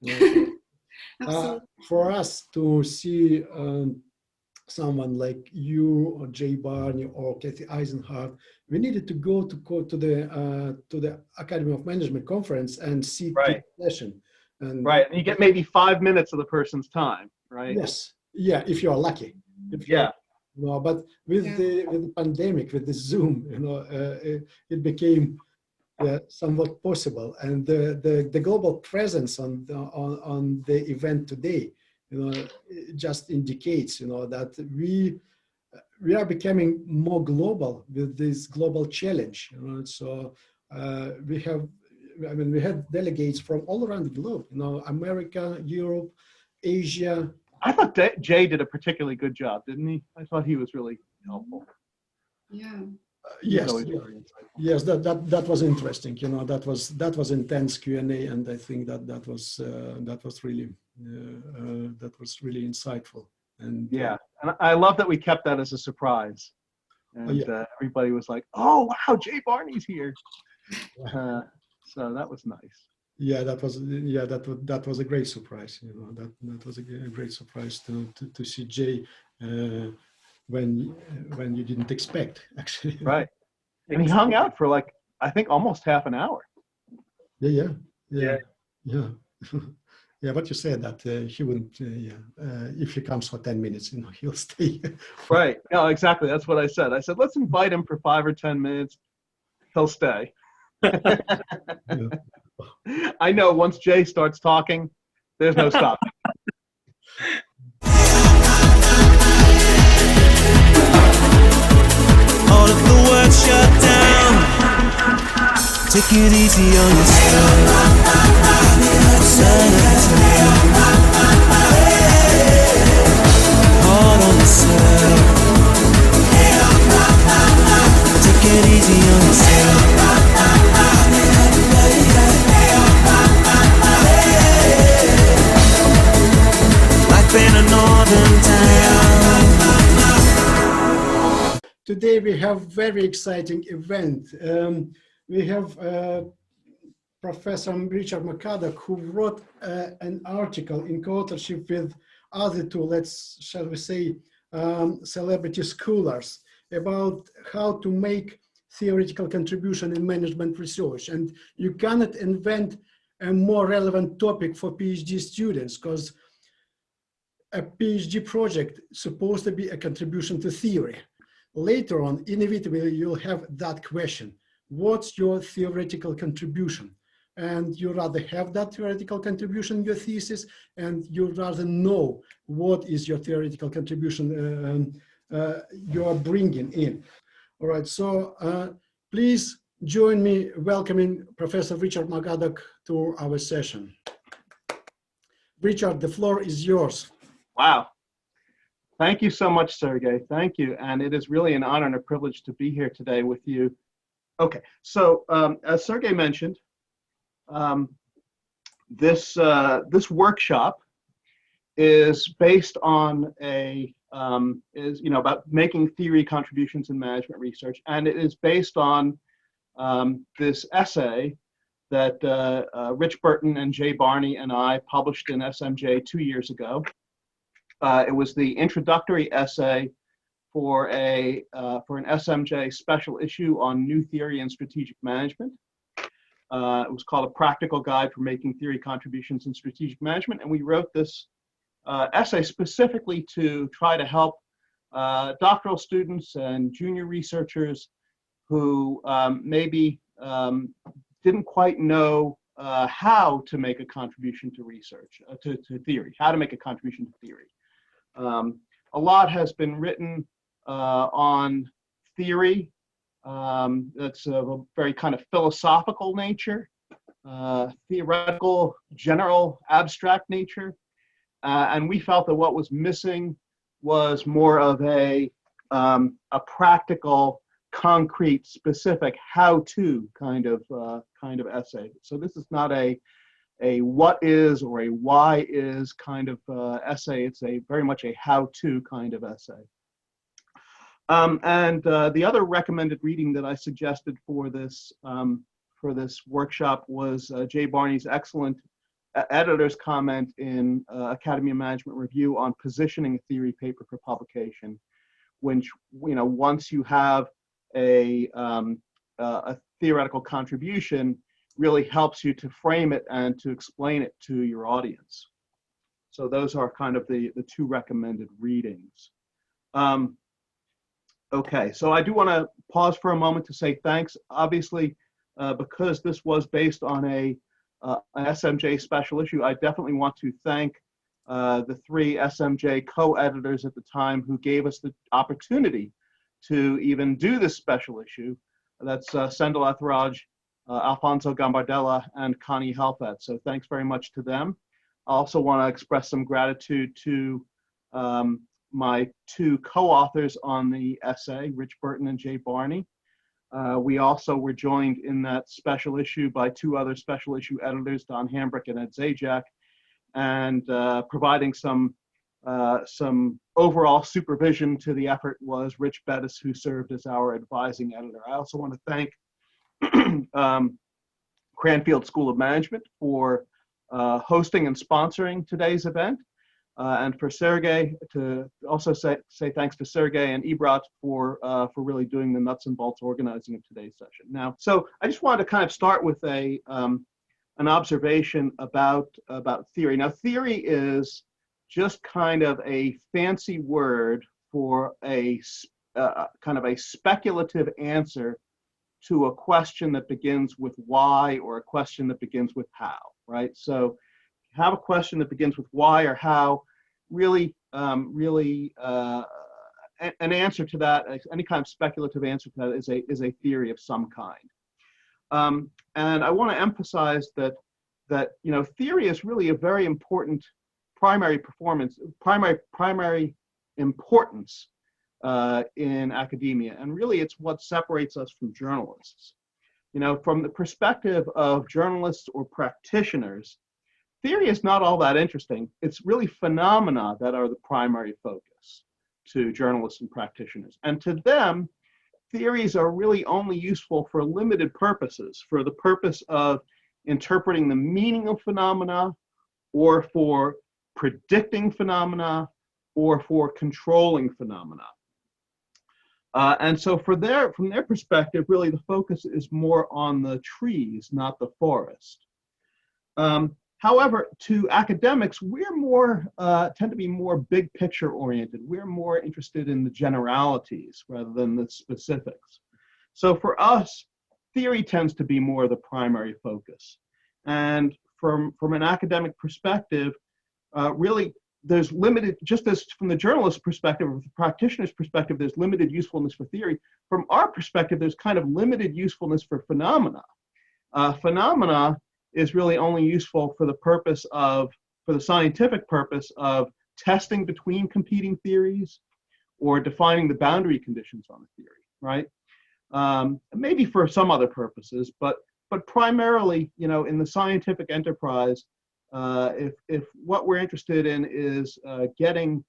Absolutely. For us to see someone like you or Jay Barney or Kathy Eisenhardt, we needed to go to the Academy of Management conference and see the Right. session. And Right. And you get maybe 5 minutes of the person's time, right? yes, yeah, if you are lucky. If you're, Yeah. no, but with Yeah. the pandemic, with the Zoom, it became somewhat possible, and the global presence on the event today, it just indicates, that we are becoming more global with this global challenge. So we have, we had delegates from all around the globe. America, Europe, Asia. I thought Jay did a particularly good job, didn't he? I thought he was really helpful. Yeah. Yes, always yeah. very insightful. Yes, that was interesting. That was intense Q&A, and I think that was really insightful. And Yeah, and I love that we kept that as a surprise, and everybody was like, "Oh wow, Jay Barney's here!" So that was nice. yeah, that was a great surprise. That was a great surprise to see Jay when you didn't expect, actually. Right, and he hung out for like, I think, almost half an hour. Yeah. Yeah, but you said that he wouldn't. If he comes for 10 minutes, he'll stay. Right. No, exactly. That's what I said. I said, let's invite him for 5 or 10 minutes. He'll stay. Yeah. I know once Jay starts talking, there's no stopping. All of the world shut down. Take it easy on yourself. Hard on yourself. Take it easy on yourself. Life in a northern town. Today we have very exciting event. We have Professor Richard Makadok, who wrote an article in co-authorship with other two, shall we say, celebrity scholars about how to make theoretical contribution in management research. And you cannot invent a more relevant topic for PhD students, because a PhD project is supposed to be a contribution to theory. Later on, inevitably, you'll have that question: what's your theoretical contribution? And you rather have that theoretical contribution in your thesis, and you rather know what is your theoretical contribution you are bringing in. All right, so please join me welcoming Professor Richard Makadok to our session. Richard, the floor is yours. Wow. Thank you so much, Sergey. Thank you. And it is really an honor and a privilege to be here today with you. Okay, so as Sergey mentioned, this workshop is based on about making theory contributions in management research, and it is based on this essay that Rich Burton and Jay Barney and I published in SMJ 2 years ago. It was the introductory essay for an SMJ special issue on new theory and strategic management. It was called A Practical Guide for Making Theory Contributions in Strategic Management, and we wrote this essay specifically to try to help doctoral students and junior researchers who maybe didn't quite know how to make a contribution to research, to theory, how to make a contribution to theory. A lot has been written on theory that's of a very kind of philosophical nature, theoretical, general, abstract nature. And we felt that what was missing was more of a practical, concrete, specific how-to kind of essay. So this is not a what is or a why is kind of essay. It's very much a how-to kind of essay. And the other recommended reading that I suggested for this workshop was Jay Barney's excellent editor's comment in Academy of Management Review on positioning a theory paper for publication, which, once you have a theoretical contribution, really helps you to frame it and to explain it to your audience. So those are kind of the two recommended readings. Okay, so I do want to pause for a moment to say thanks. Obviously, because this was based on an SMJ special issue, I definitely want to thank the 3 SMJ co-editors at the time who gave us the opportunity to even do this special issue. That's Sendel Ethraj, Alfonso Gambardella, and Connie Helfet. So thanks very much to them. I also want to express some gratitude to my 2 co-authors on the essay, Rich Burton and Jay Barney. We also were joined in that special issue by 2 other special issue editors, Don Hambrick and Ed Zajac, and providing some overall supervision to the effort was Rich Bettis, who served as our advising editor. I also want to thank Cranfield School of Management for hosting and sponsoring today's event, and for Sergey, to also say thanks to Sergey and Ebrat for really doing the nuts and bolts organizing of today's session. Now, so I just wanted to kind of start with an observation about theory. Now, theory is just kind of a fancy word for a kind of a speculative answer to a question that begins with why, or a question that begins with how, right? So if you have a question that begins with why or how, really an answer to that, any kind of speculative answer to that is a theory of some kind. And I want to emphasize that theory is really a very important primary importance in academia, and really it's what separates us from journalists. From the perspective of journalists or practitioners, theory is not all that interesting. It's really phenomena that are the primary focus to journalists and practitioners. And to them, theories are really only useful for limited purposes, for the purpose of interpreting the meaning of phenomena, or for predicting phenomena, or for controlling phenomena. And so from their perspective, really the focus is more on the trees, not the forest. However, to academics, we're more tend to be more big picture oriented. We're more interested in the generalities rather than the specifics. So for us, theory tends to be more the primary focus. And from an academic perspective, really there's limited, just as from the journalist's perspective or the practitioner's perspective, there's limited usefulness for theory. From our perspective, there's kind of limited usefulness for phenomena. Phenomena is really only useful for the scientific purpose of testing between competing theories or defining the boundary conditions on a theory, right? Maybe for some other purposes, but primarily, in the scientific enterprise, if what we're interested in is getting,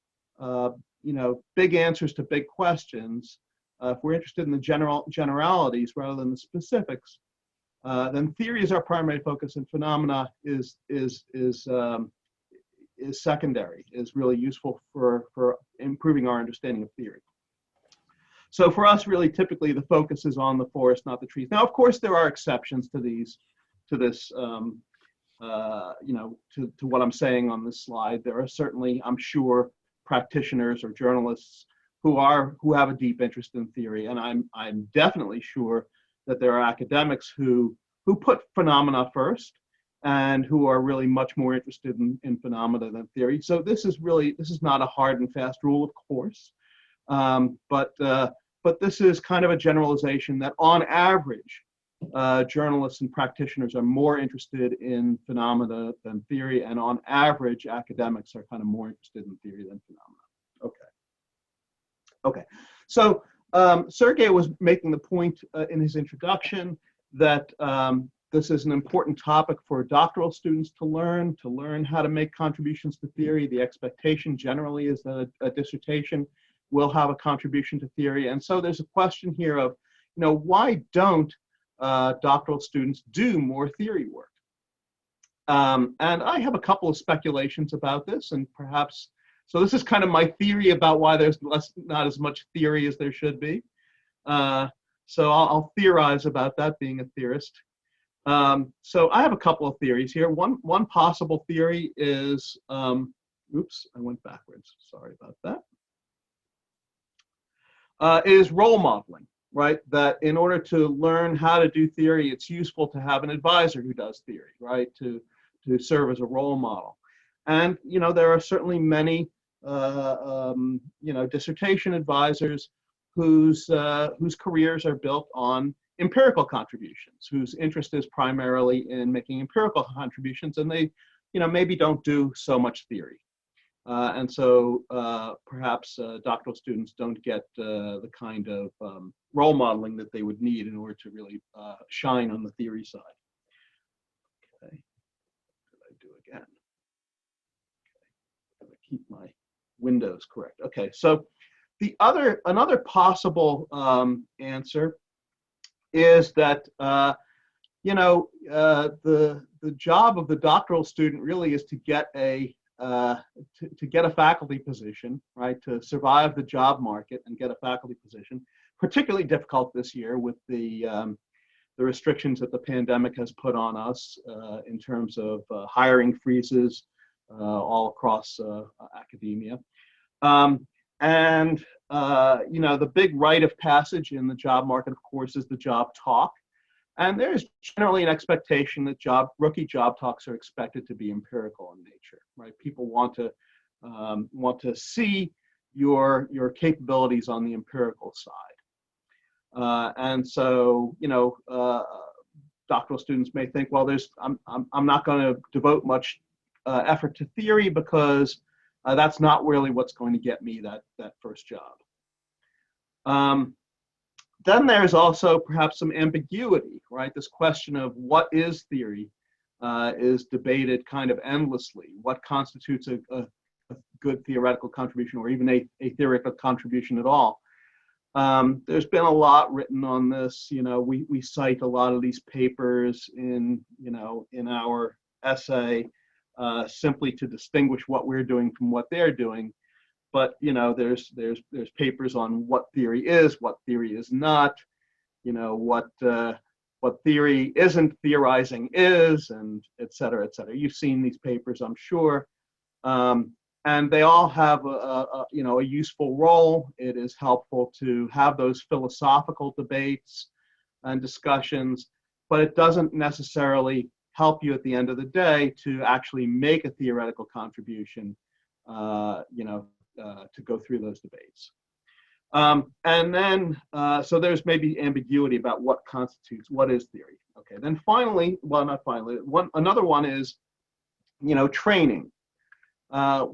big answers to big questions, if we're interested in the generalities rather than the specifics, then theory is our primary focus, and phenomena is secondary, is really useful for improving our understanding of theory. So for us, really, typically the focus is on the forest, not the trees. Now, of course, there are exceptions to this, to what I'm saying on this slide. There are certainly, I'm sure, practitioners or journalists who have a deep interest in theory, and I'm definitely sure that there are academics who put phenomena first and who are really much more interested in phenomena than theory. So this is not a hard and fast rule, of course, but this is kind of a generalization that on average, journalists and practitioners are more interested in phenomena than theory, and on average, academics are kind of more interested in theory than phenomena. Okay. So Sergey was making the point in his introduction that this is an important topic for doctoral students to learn how to make contributions to theory. The expectation generally is that a dissertation will have a contribution to theory. And so there's a question here of, why don't doctoral students do more theory work? And I have a couple of speculations about this, and perhaps, so this is kind of my theory about why there's not as much theory as there should be. So I'll theorize about that, being a theorist. So I have a couple of theories here. One possible theory is, oops, I went backwards. Sorry about that. Is role modeling, right? That in order to learn how to do theory, it's useful to have an advisor who does theory, right? To serve as a role model. And, there are certainly many, dissertation advisors whose careers are built on empirical contributions, whose interest is primarily in making empirical contributions, and they, maybe don't do so much theory. And so perhaps doctoral students don't get the kind of role modeling that they would need in order to really shine on the theory side. Okay, what did I do again? Okay, gotta keep my windows correct. Okay, so another possible answer is that the job of the doctoral student really is to get a faculty position, right? To survive the job market and get a faculty position. Particularly difficult this year with the restrictions that the pandemic has put on us in terms of hiring freezes all across academia. The big rite of passage in the job market, of course, is the job talk. And there's generally an expectation that rookie job talks are expected to be empirical in nature, right? People want to see your capabilities on the empirical side. And so, doctoral students may think, well, I'm not going to devote much effort to theory because that's not really what's going to get me that first job. Then there's also perhaps some ambiguity, right? This question of what is theory is debated kind of endlessly. What constitutes a good theoretical contribution, or even a theoretical contribution at all? There's been a lot written on this. We cite a lot of these papers in our essay simply to distinguish what we're doing from what they're doing. But there's papers on what theory is, what theory is not, what theory isn't theorizing is, and et cetera, et cetera. You've seen these papers, I'm sure, and they all have a useful role. It is helpful to have those philosophical debates and discussions, but it doesn't necessarily help you at the end of the day to actually make a theoretical contribution. To go through those debates. And then, so there's maybe ambiguity about what is theory. Okay, then finally, well, not finally, another one is, training.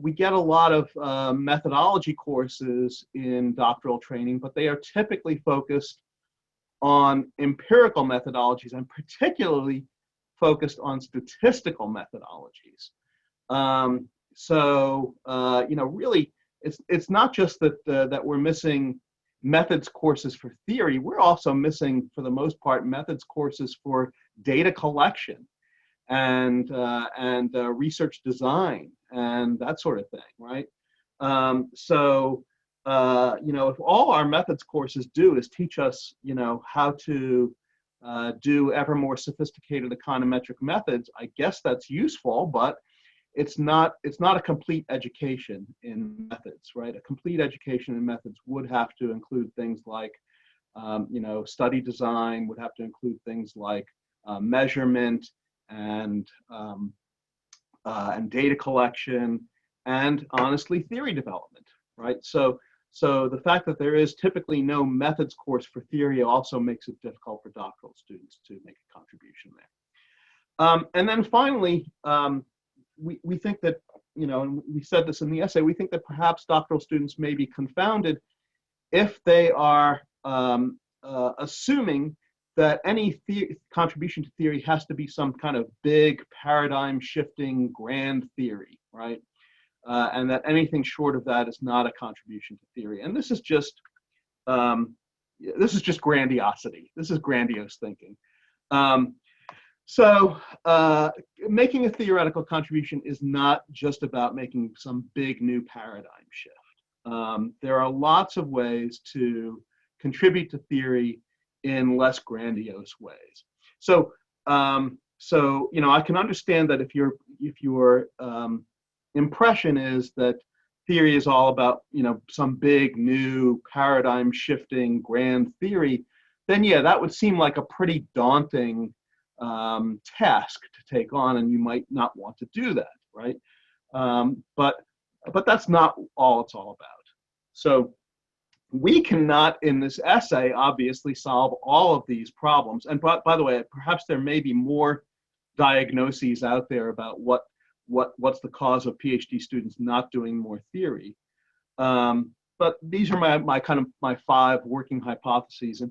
We get a lot of methodology courses in doctoral training, but they are typically focused on empirical methodologies and particularly focused on statistical methodologies. Really, it's not just that we're missing methods courses for theory. We're also missing, for the most part, methods courses for data collection and research design and that sort of thing, right? If all our methods courses do is teach us, how to do ever more sophisticated econometric methods, I guess that's useful, but it's not a complete education in methods, right? A complete education in methods would have to include things like, study design, would have to include things like measurement and data collection, and honestly, theory development, right? So the fact that there is typically no methods course for theory also makes it difficult for doctoral students to make a contribution there. And then finally, we think that, and we said this in the essay, we think that perhaps doctoral students may be confounded if they are assuming that any contribution to theory has to be some kind of big paradigm shifting grand theory, right? And that anything short of that is not a contribution to theory. And this is just grandiosity. This is grandiose thinking. So making a theoretical contribution is not just about making some big new paradigm shift. There are lots of ways to contribute to theory in less grandiose ways. So, you know, I can understand that if your impression is that theory is all about, you know, some big new paradigm shifting grand theory, then yeah, that would seem like a pretty daunting task to take on, and you might not want to do that, right? But that's not all it's all about. So we cannot, in this essay, obviously solve all of these problems. And by the way, perhaps there may be more diagnoses out there about what's the cause of PhD students not doing more theory. But these are my 5 working hypotheses, and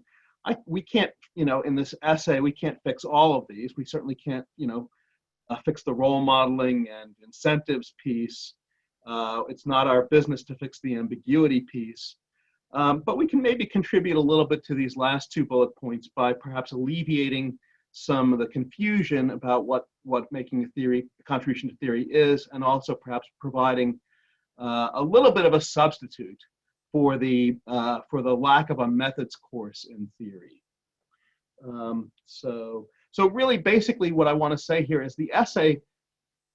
we can't, you know, in this essay, we can't fix all of these. We certainly can't, you know, fix the role modeling and incentives piece. It's not our business to fix the ambiguity piece. But we can maybe contribute a little bit to these last 2 bullet points by perhaps alleviating some of the confusion about what making a contribution to theory is, and also perhaps providing a little bit of a substitute for the lack of a methods course in theory. So really, basically, what I want to say here is the essay,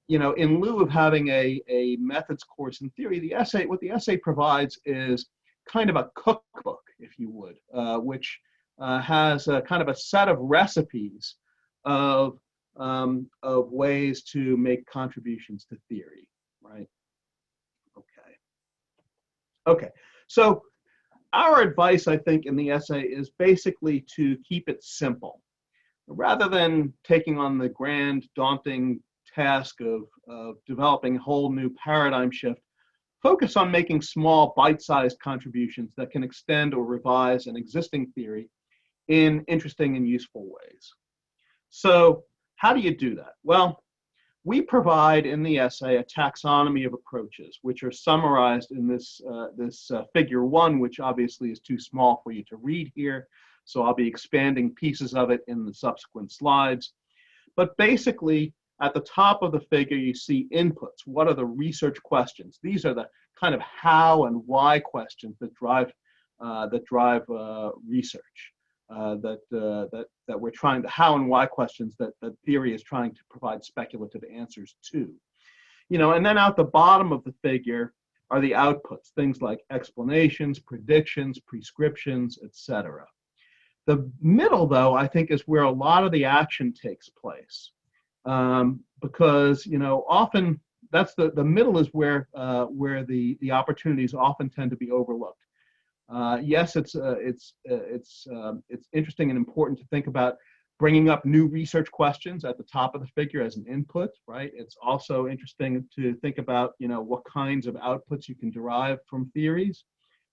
you know, in lieu of having a methods course in theory, what the essay provides is kind of a cookbook, if you would, which has a kind of a set of recipes of ways to make contributions to theory, right? Okay. So our advice, I think, in the essay is basically to keep it simple. Rather than taking on the grand, daunting task of developing a whole new paradigm shift, focus on making small, bite-sized contributions that can extend or revise an existing theory in interesting and useful ways. So how do you do that? Well, we provide in the essay a taxonomy of approaches, which are summarized in this figure 1, which obviously is too small for you to read here. So I'll be expanding pieces of it in the subsequent slides. But basically, at the top of the figure, you see inputs. What are the research questions? These are the kind of how and why questions that drive research. That we're trying to, how and why questions that theory is trying to provide speculative answers to. You know, and then out the bottom of the figure are the outputs, things like explanations, predictions, prescriptions, etc. The middle, though, I think is where a lot of the action takes place, because, you know, often that's the middle is where the opportunities often tend to be overlooked. Yes, it's interesting and important to think about bringing up new research questions at the top of the figure as an input, right? It's also interesting to think about, you know, what kinds of outputs you can derive from theories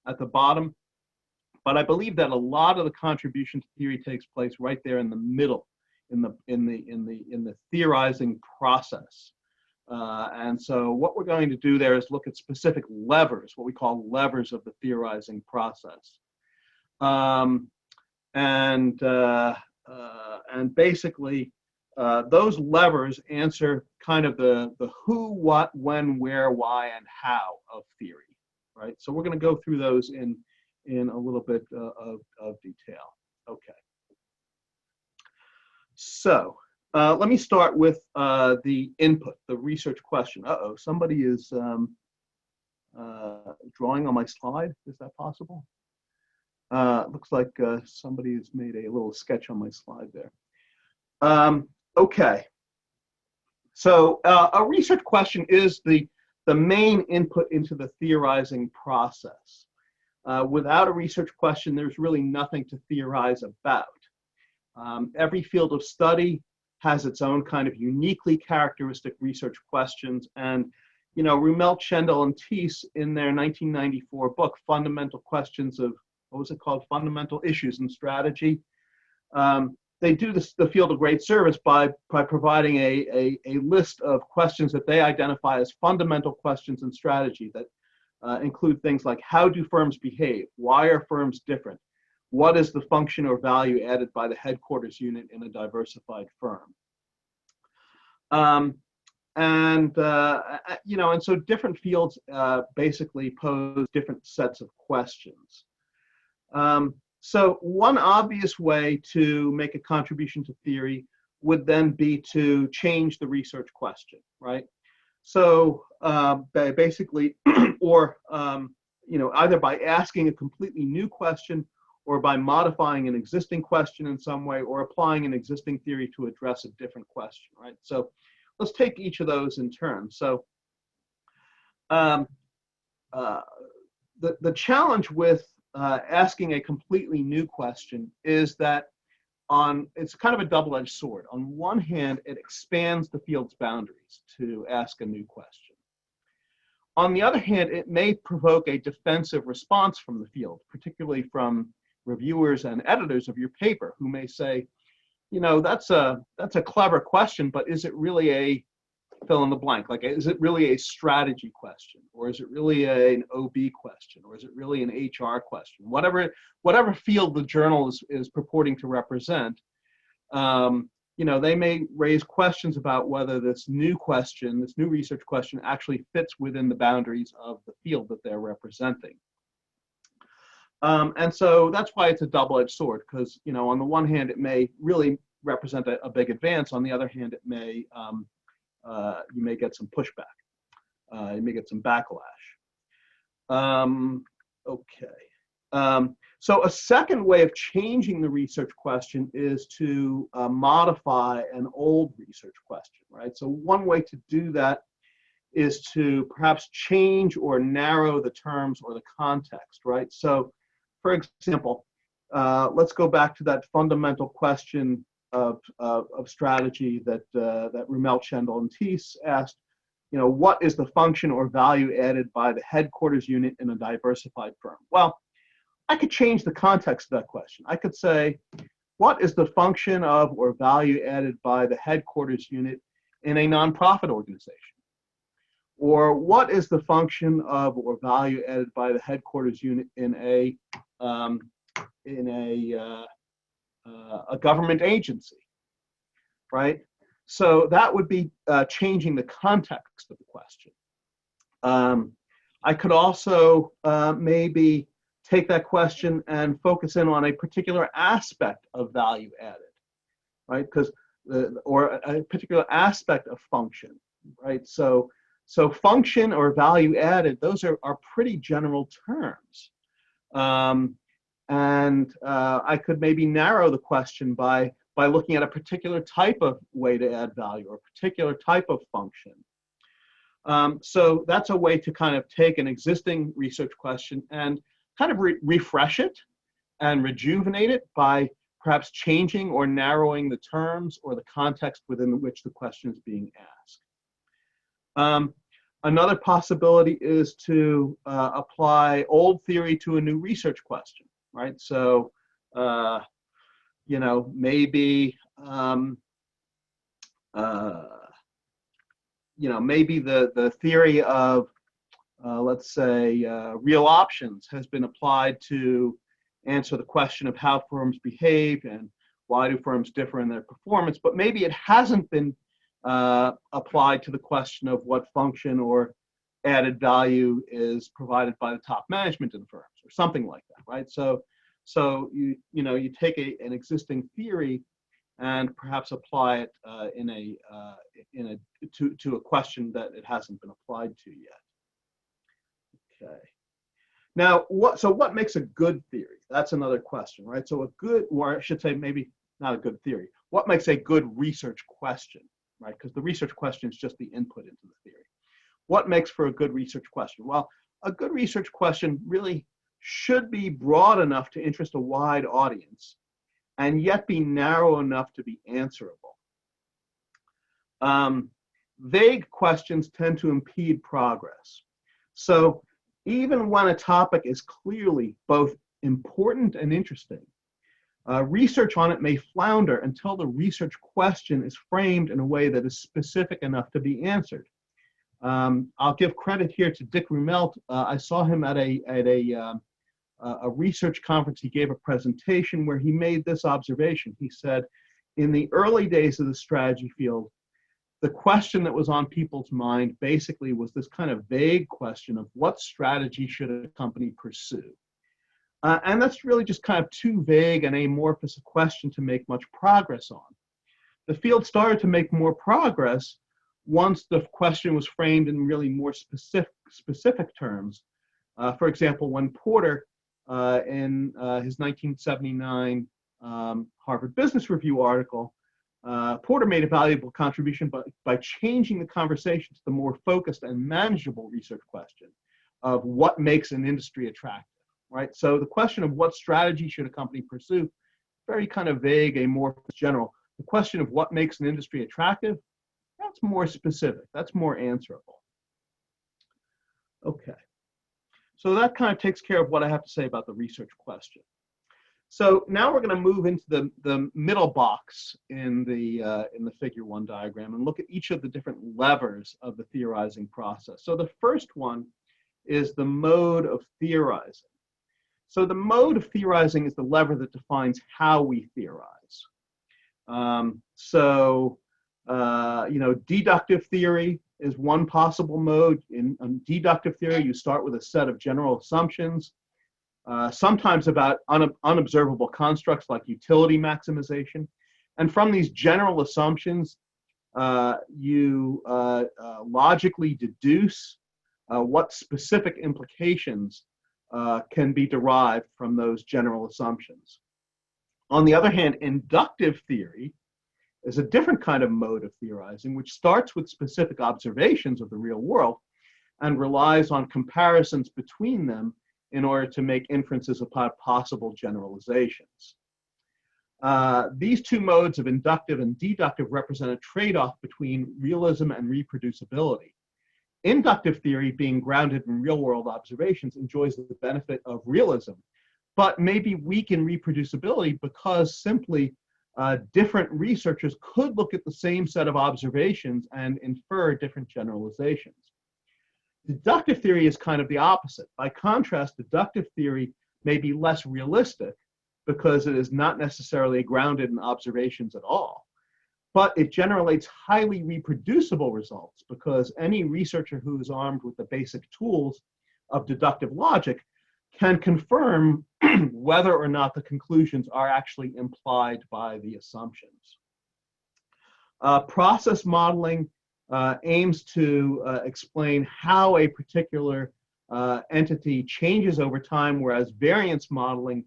at the bottom. But I believe that a lot of the contribution to theory takes place right there in the middle, in the theorizing process. And so what we're going to do there is look at specific levers, what we call levers of the theorizing process. And basically, those levers answer kind of the who, what, when, where, why, and how of theory, right? So we're going to go through those in a little bit of detail. Okay. So let me start with the input, the research question. Uh-oh, somebody is drawing on my slide. Is that possible? Looks like somebody has made a little sketch on my slide there. Okay. So a research question is the main input into the theorizing process. Without a research question, there's really nothing to theorize about. Every field of study has its own kind of uniquely characteristic research questions. And, you know, Rumelt, Schendel, and Thies in their 1994 book, Fundamental Questions of, what was it called? Fundamental Issues in Strategy. They do the field a great service by providing a list of questions that they identify as fundamental questions in strategy that include things like, how do firms behave? Why are firms different? What is the function or value added by the headquarters unit in a diversified firm? And so different fields basically pose different sets of questions. So one obvious way to make a contribution to theory would then be to change the research question, right? So basically, or either by asking a completely new question, or by modifying an existing question in some way, or applying an existing theory to address a different question, right? So let's take each of those in turn. So the challenge with asking a completely new question is that it's kind of a double-edged sword. On one hand, it expands the field's boundaries to ask a new question. On the other hand, it may provoke a defensive response from the field, particularly from reviewers and editors of your paper, who may say, that's a clever question, but is it really a fill in the blank? Like, is it really a strategy question, or is it really an OB question, or is it really an HR question? Whatever field the journal is purporting to represent, they may raise questions about whether this new research question actually fits within the boundaries of the field that they're representing. And so that's why it's a double-edged sword, because on the one hand it may really represent a big advance. On the other hand, it may you may get some pushback. You may get some backlash. So a second way of changing the research question is to modify an old research question, right? So one way to do that is to perhaps change or narrow the terms or the context, right? So, for example, let's go back to that fundamental question of strategy that Rumel, Chendel, and Thies asked. What is the function or value added by the headquarters unit in a diversified firm? Well, I could change the context of that question. I could say, what is the function of or value added by the headquarters unit in a nonprofit organization? Or what is the function of or value added by the headquarters unit in a government agency, right? So that would be changing the context of the question. I could also maybe take that question and focus in on a particular aspect of value added, right? Or a particular aspect of function, right? So function or value added, those are pretty general terms. And I could maybe narrow the question by looking at a particular type of way to add value or a particular type of function. So that's a way to kind of take an existing research question and kind of refresh it and rejuvenate it by perhaps changing or narrowing the terms or the context within which the question is being asked. Another possibility is to apply old theory to a new research question, right? So, maybe maybe the theory of let's say real options has been applied to answer the question of how firms behave and why do firms differ in their performance, but maybe it hasn't been applied to the question of what function or added value is provided by the top management in firms or something like that, right? So you take an existing theory and perhaps apply it to a question that it hasn't been applied to yet. Okay. Now, what makes a good theory? That's another question, right? So a good, or I should say maybe not a good theory. What makes a good research question, right? Because the research question is just the input into the theory. What makes for a good research question? Well, a good research question really should be broad enough to interest a wide audience and yet be narrow enough to be answerable. Vague questions tend to impede progress. So even when a topic is clearly both important and interesting, research on it may flounder until the research question is framed in a way that is specific enough to be answered. I'll give credit here to Dick Rumel. I saw him at a research conference. He gave a presentation where he made this observation. He said, in the early days of the strategy field, the question that was on people's mind basically was this kind of vague question of what strategy should a company pursue? And that's really just kind of too vague and amorphous a question to make much progress on. The field started to make more progress once the question was framed in really more specific terms. For example, when Porter, in his 1979 Harvard Business Review article, Porter made a valuable contribution by changing the conversation to the more focused and manageable research question of what makes an industry attractive, right? So the question of what strategy should a company pursue, very kind of vague, amorphous, general. The question of what makes an industry attractive, that's more specific, that's more answerable. Okay, so that kind of takes care of what I have to say about the research question. So now we're going to move into the middle box in the figure 1 diagram and look at each of the different levers of the theorizing process. So the first one is the mode of theorizing. So the mode of theorizing is the lever that defines how we theorize. Deductive theory is one possible mode. In deductive theory, you start with a set of general assumptions, sometimes about unobservable constructs like utility maximization. And from these general assumptions, you logically deduce what specific implications can be derived from those general assumptions. On the other hand, inductive theory is a different kind of mode of theorizing, which starts with specific observations of the real world and relies on comparisons between them in order to make inferences about possible generalizations. These two modes of inductive and deductive represent a trade-off between realism and reproducibility. Inductive theory, being grounded in real-world observations, enjoys the benefit of realism, but may be weak in reproducibility because simply different researchers could look at the same set of observations and infer different generalizations. Deductive theory is kind of the opposite. By contrast, deductive theory may be less realistic because it is not necessarily grounded in observations at all, but it generates highly reproducible results because any researcher who is armed with the basic tools of deductive logic can confirm whether or not the conclusions are actually implied by the assumptions. Process modeling aims to explain how a particular entity changes over time, whereas variance modeling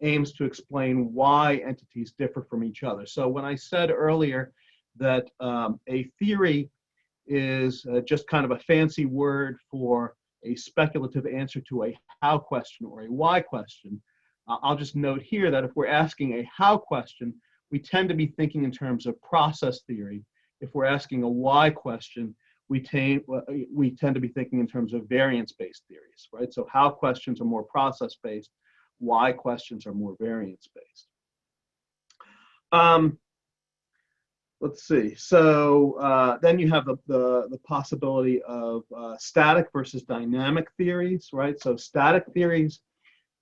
aims to explain why entities differ from each other. So when I said earlier that a theory is just kind of a fancy word for a speculative answer to a how question or a why question, I'll just note here that if we're asking a how question, we tend to be thinking in terms of process theory. If we're asking a why question, we tend to be thinking in terms of variance-based theories, right? So how questions are more process-based, why questions are more variance-based. Let's see. So then you have the possibility of static versus dynamic theories, right? So static theories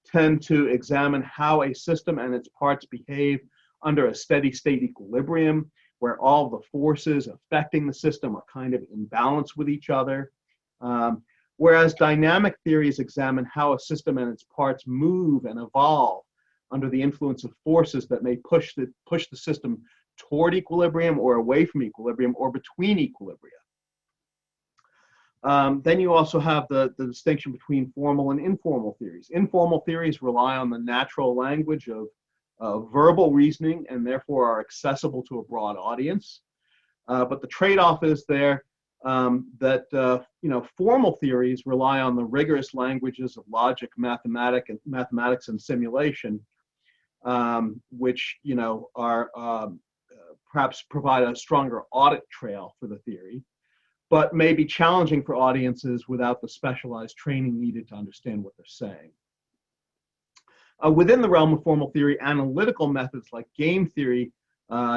tend to examine how a system and its parts behave under a steady state equilibrium, where all the forces affecting the system are kind of in balance with each other. Whereas dynamic theories examine how a system and its parts move and evolve under the influence of forces that may push the system toward equilibrium or away from equilibrium or between equilibria. Then you also have the distinction between formal and informal theories. Informal theories rely on the natural language of verbal reasoning and therefore are accessible to a broad audience. But the trade-off is there that formal theories rely on the rigorous languages of logic, mathematics, and simulation, which are perhaps provide a stronger audit trail for the theory, but may be challenging for audiences without the specialized training needed to understand what they're saying. Within the realm of formal theory, analytical methods like game theory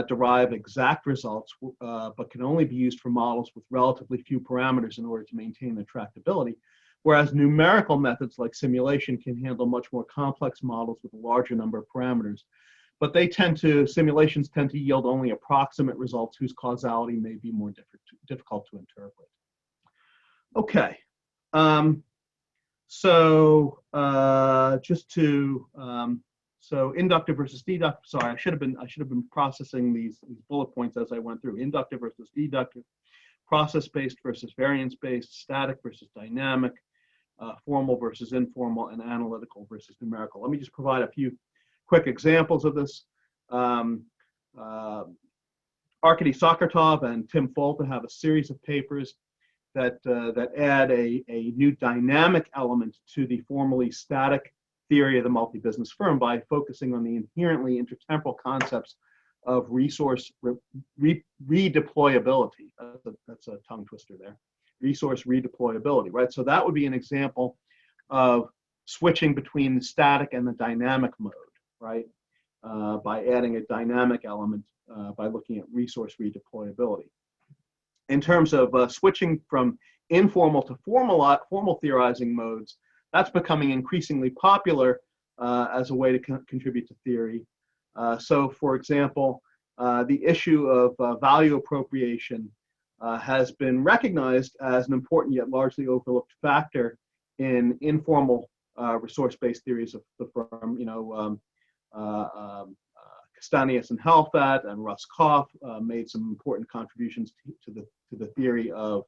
derive exact results, but can only be used for models with relatively few parameters in order to maintain their tractability, whereas numerical methods like simulation can handle much more complex models with a larger number of parameters, but simulations tend to yield only approximate results whose causality may be more difficult to interpret. Okay, so inductive versus deductive. Sorry, I should have been processing these bullet points as I went through. Inductive versus deductive, process-based versus variance-based, static versus dynamic, formal versus informal, and analytical versus numerical. Let me just provide a few quick examples of this. Arkady Sokurtov and Tim Folta have a series of papers that add a new dynamic element to the formally static theory of the multi-business firm by focusing on the inherently intertemporal concepts of resource redeployability. That's a tongue twister there. Resource redeployability, right? So that would be an example of switching between the static and the dynamic mode, right? By adding a dynamic element by looking at resource redeployability. In terms of switching from informal to formal theorizing modes, that's becoming increasingly popular as a way to contribute to theory. So, for example, the issue of value appropriation has been recognized as an important yet largely overlooked factor in informal resource-based theories of the firm. You know, Castanius and Helfat and Russ Koff made some important contributions to the theory of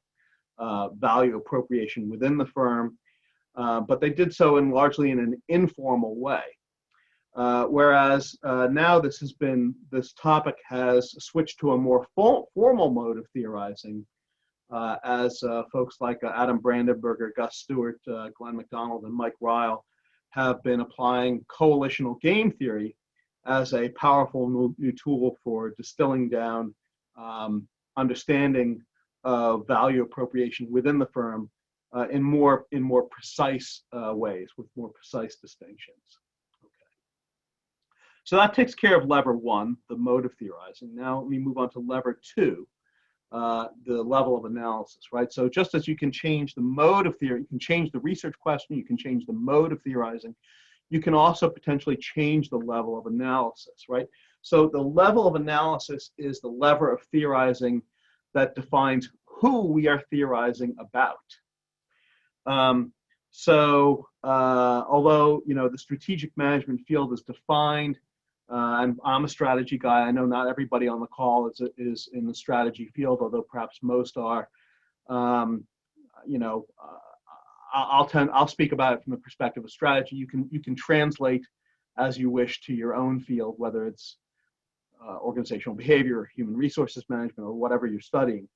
value appropriation within the firm, but they did so largely in an informal way. Whereas now this topic has switched to a more formal mode of theorizing, as folks like Adam Brandenburger, Gus Stewart, Glenn McDonald, and Mike Ryle have been applying coalitional game theory as a powerful new tool for distilling down understanding of value appropriation within the firm in more precise ways, with more precise distinctions. So that takes care of lever one, the mode of theorizing. Now let me move on to lever two, the level of analysis, right? So just as you can change the mode of theory, you can change the research question, you can change the mode of theorizing, you can also potentially change the level of analysis, right? So the level of analysis is the lever of theorizing that defines who we are theorizing about. Although, you know, the strategic management field is defined, and I'm a strategy guy. I know not everybody on the call is in the strategy field, although perhaps most are. You know, I'll speak about it from the perspective of strategy. You can translate as you wish to your own field, whether it's organizational behavior, or human resources management, or whatever you're studying.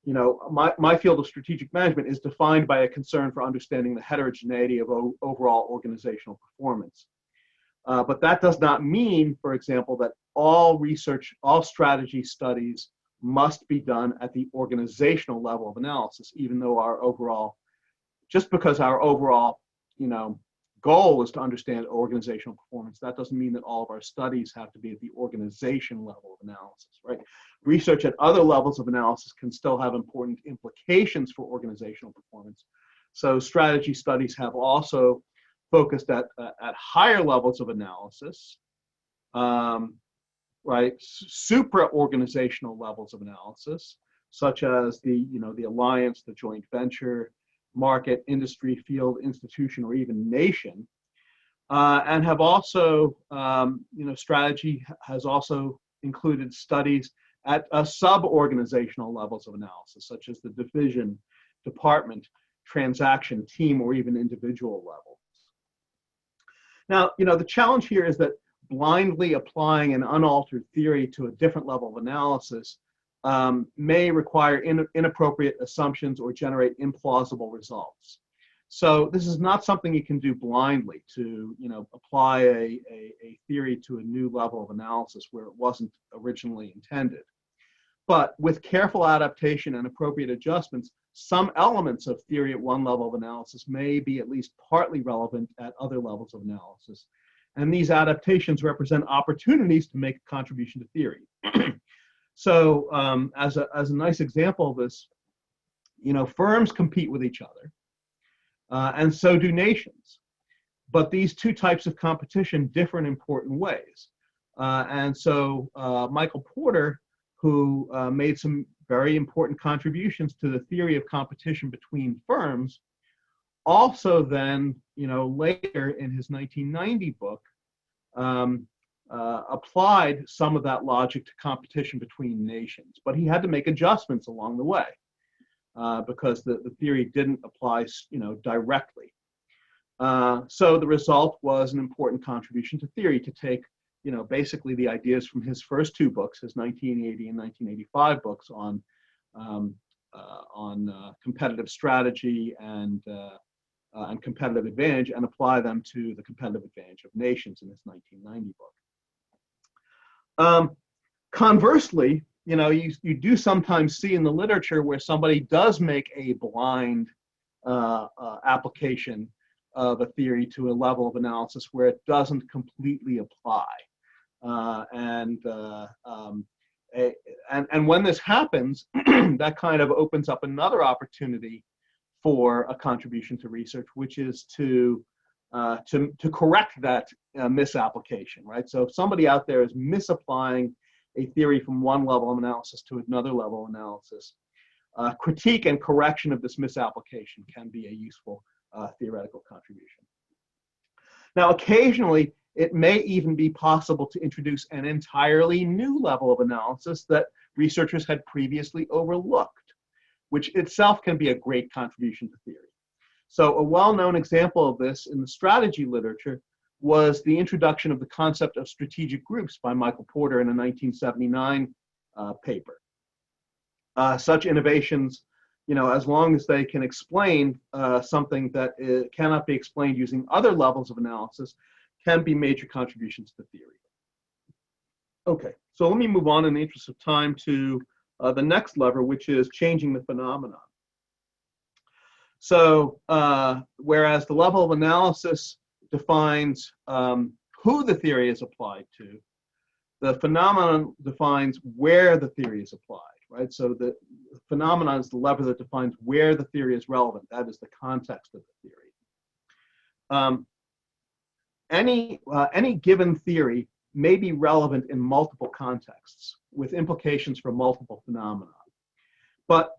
You know, my field of strategic management is defined by a concern for understanding the heterogeneity of overall organizational performance. But that does not mean, for example, that all strategy studies must be done at the organizational level of analysis, even though just because our overall, you know, goal is to understand organizational performance, that doesn't mean that all of our studies have to be at the organization level of analysis, right? Research at other levels of analysis can still have important implications for organizational performance. So strategy studies have also focused at higher levels of analysis, right? Supra-organizational levels of analysis, such as the alliance, the joint venture, market, industry, field, institution, or even nation, and have also, strategy has also included studies at sub-organizational levels of analysis, such as the division, department, transaction, team, or even individual level. Now, you know, the challenge here is that blindly applying an unaltered theory to a different level of analysis may require inappropriate assumptions or generate implausible results. So this is not something you can do blindly, to, you know, apply a theory to a new level of analysis where it wasn't originally intended. But with careful adaptation and appropriate adjustments, some elements of theory at one level of analysis may be at least partly relevant at other levels of analysis. And these adaptations represent opportunities to make a contribution to theory. So as a nice example of this, you know, firms compete with each other, and so do nations. But these two types of competition differ in important ways. And so Michael Porter, who made some very important contributions to the theory of competition between firms, also then, later in his 1990 book, applied some of that logic to competition between nations. But he had to make adjustments along the way because the theory didn't apply, directly. So the result was an important contribution to theory to take, basically the ideas from his first two books, his 1980 and 1985 books on competitive strategy and competitive advantage, and apply them to the competitive advantage of nations in his 1990 book. Conversely, you do sometimes see in the literature where somebody does make a blind application of a theory to a level of analysis where it doesn't completely apply. And when this happens, that kind of opens up another opportunity for a contribution to research, which is to correct that misapplication, right? So if somebody out there is misapplying a theory from one level of analysis to another level of analysis, critique and correction of this misapplication can be a useful theoretical contribution. Now, occasionally, it may even be possible to introduce an entirely new level of analysis that researchers had previously overlooked, which itself can be a great contribution to theory. So a well-known example of this in the strategy literature was the introduction of the concept of strategic groups by Michael Porter in a 1979 paper. Such innovations, as long as they can explain something that cannot be explained using other levels of analysis, can be major contributions to theory. Okay, so let me move on in the interest of time to the next lever, which is changing the phenomenon. So whereas the level of analysis defines who the theory is applied to, the phenomenon defines where the theory is applied, right? So the phenomenon is the lever that defines where the theory is relevant. That is the context of the theory. Any given theory may be relevant in multiple contexts with implications for multiple phenomena. But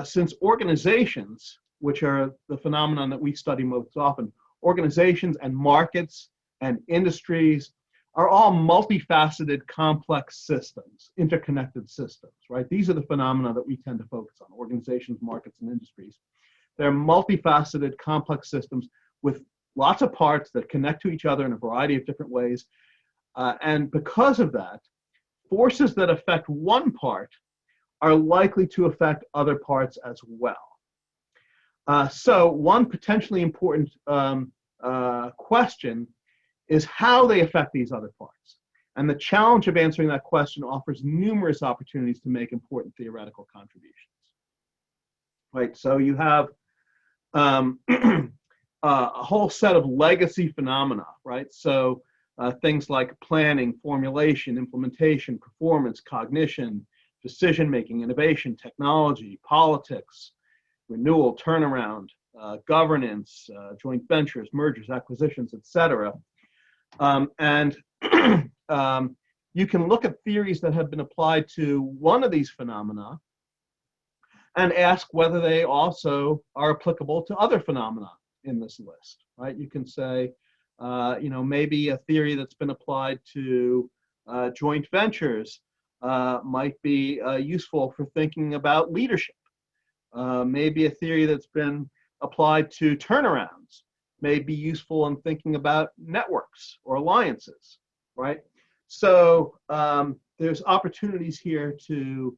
since organizations, which are the phenomenon that we study most often, organizations and markets and industries are all multifaceted, complex systems, interconnected systems, right? These are the phenomena that we tend to focus on, organizations, markets, and industries. They're multifaceted, complex systems with lots of parts that connect to each other in a variety of different ways. And because of that, forces that affect one part are likely to affect other parts as well. So one potentially important question is how they affect these other parts. And the challenge of answering that question offers numerous opportunities to make important theoretical contributions. Right, so you have a whole set of legacy phenomena, right? So things like planning, formulation, implementation, performance, cognition, decision-making, innovation, technology, politics, renewal, turnaround, governance, joint ventures, mergers, acquisitions, etc. And you can look at theories that have been applied to one of these phenomena and ask whether they also are applicable to other phenomena in this list, right? You can say, maybe a theory that's been applied to joint ventures might be useful for thinking about leadership. Maybe a theory that's been applied to turnarounds may be useful in thinking about networks or alliances, right? So there's opportunities here to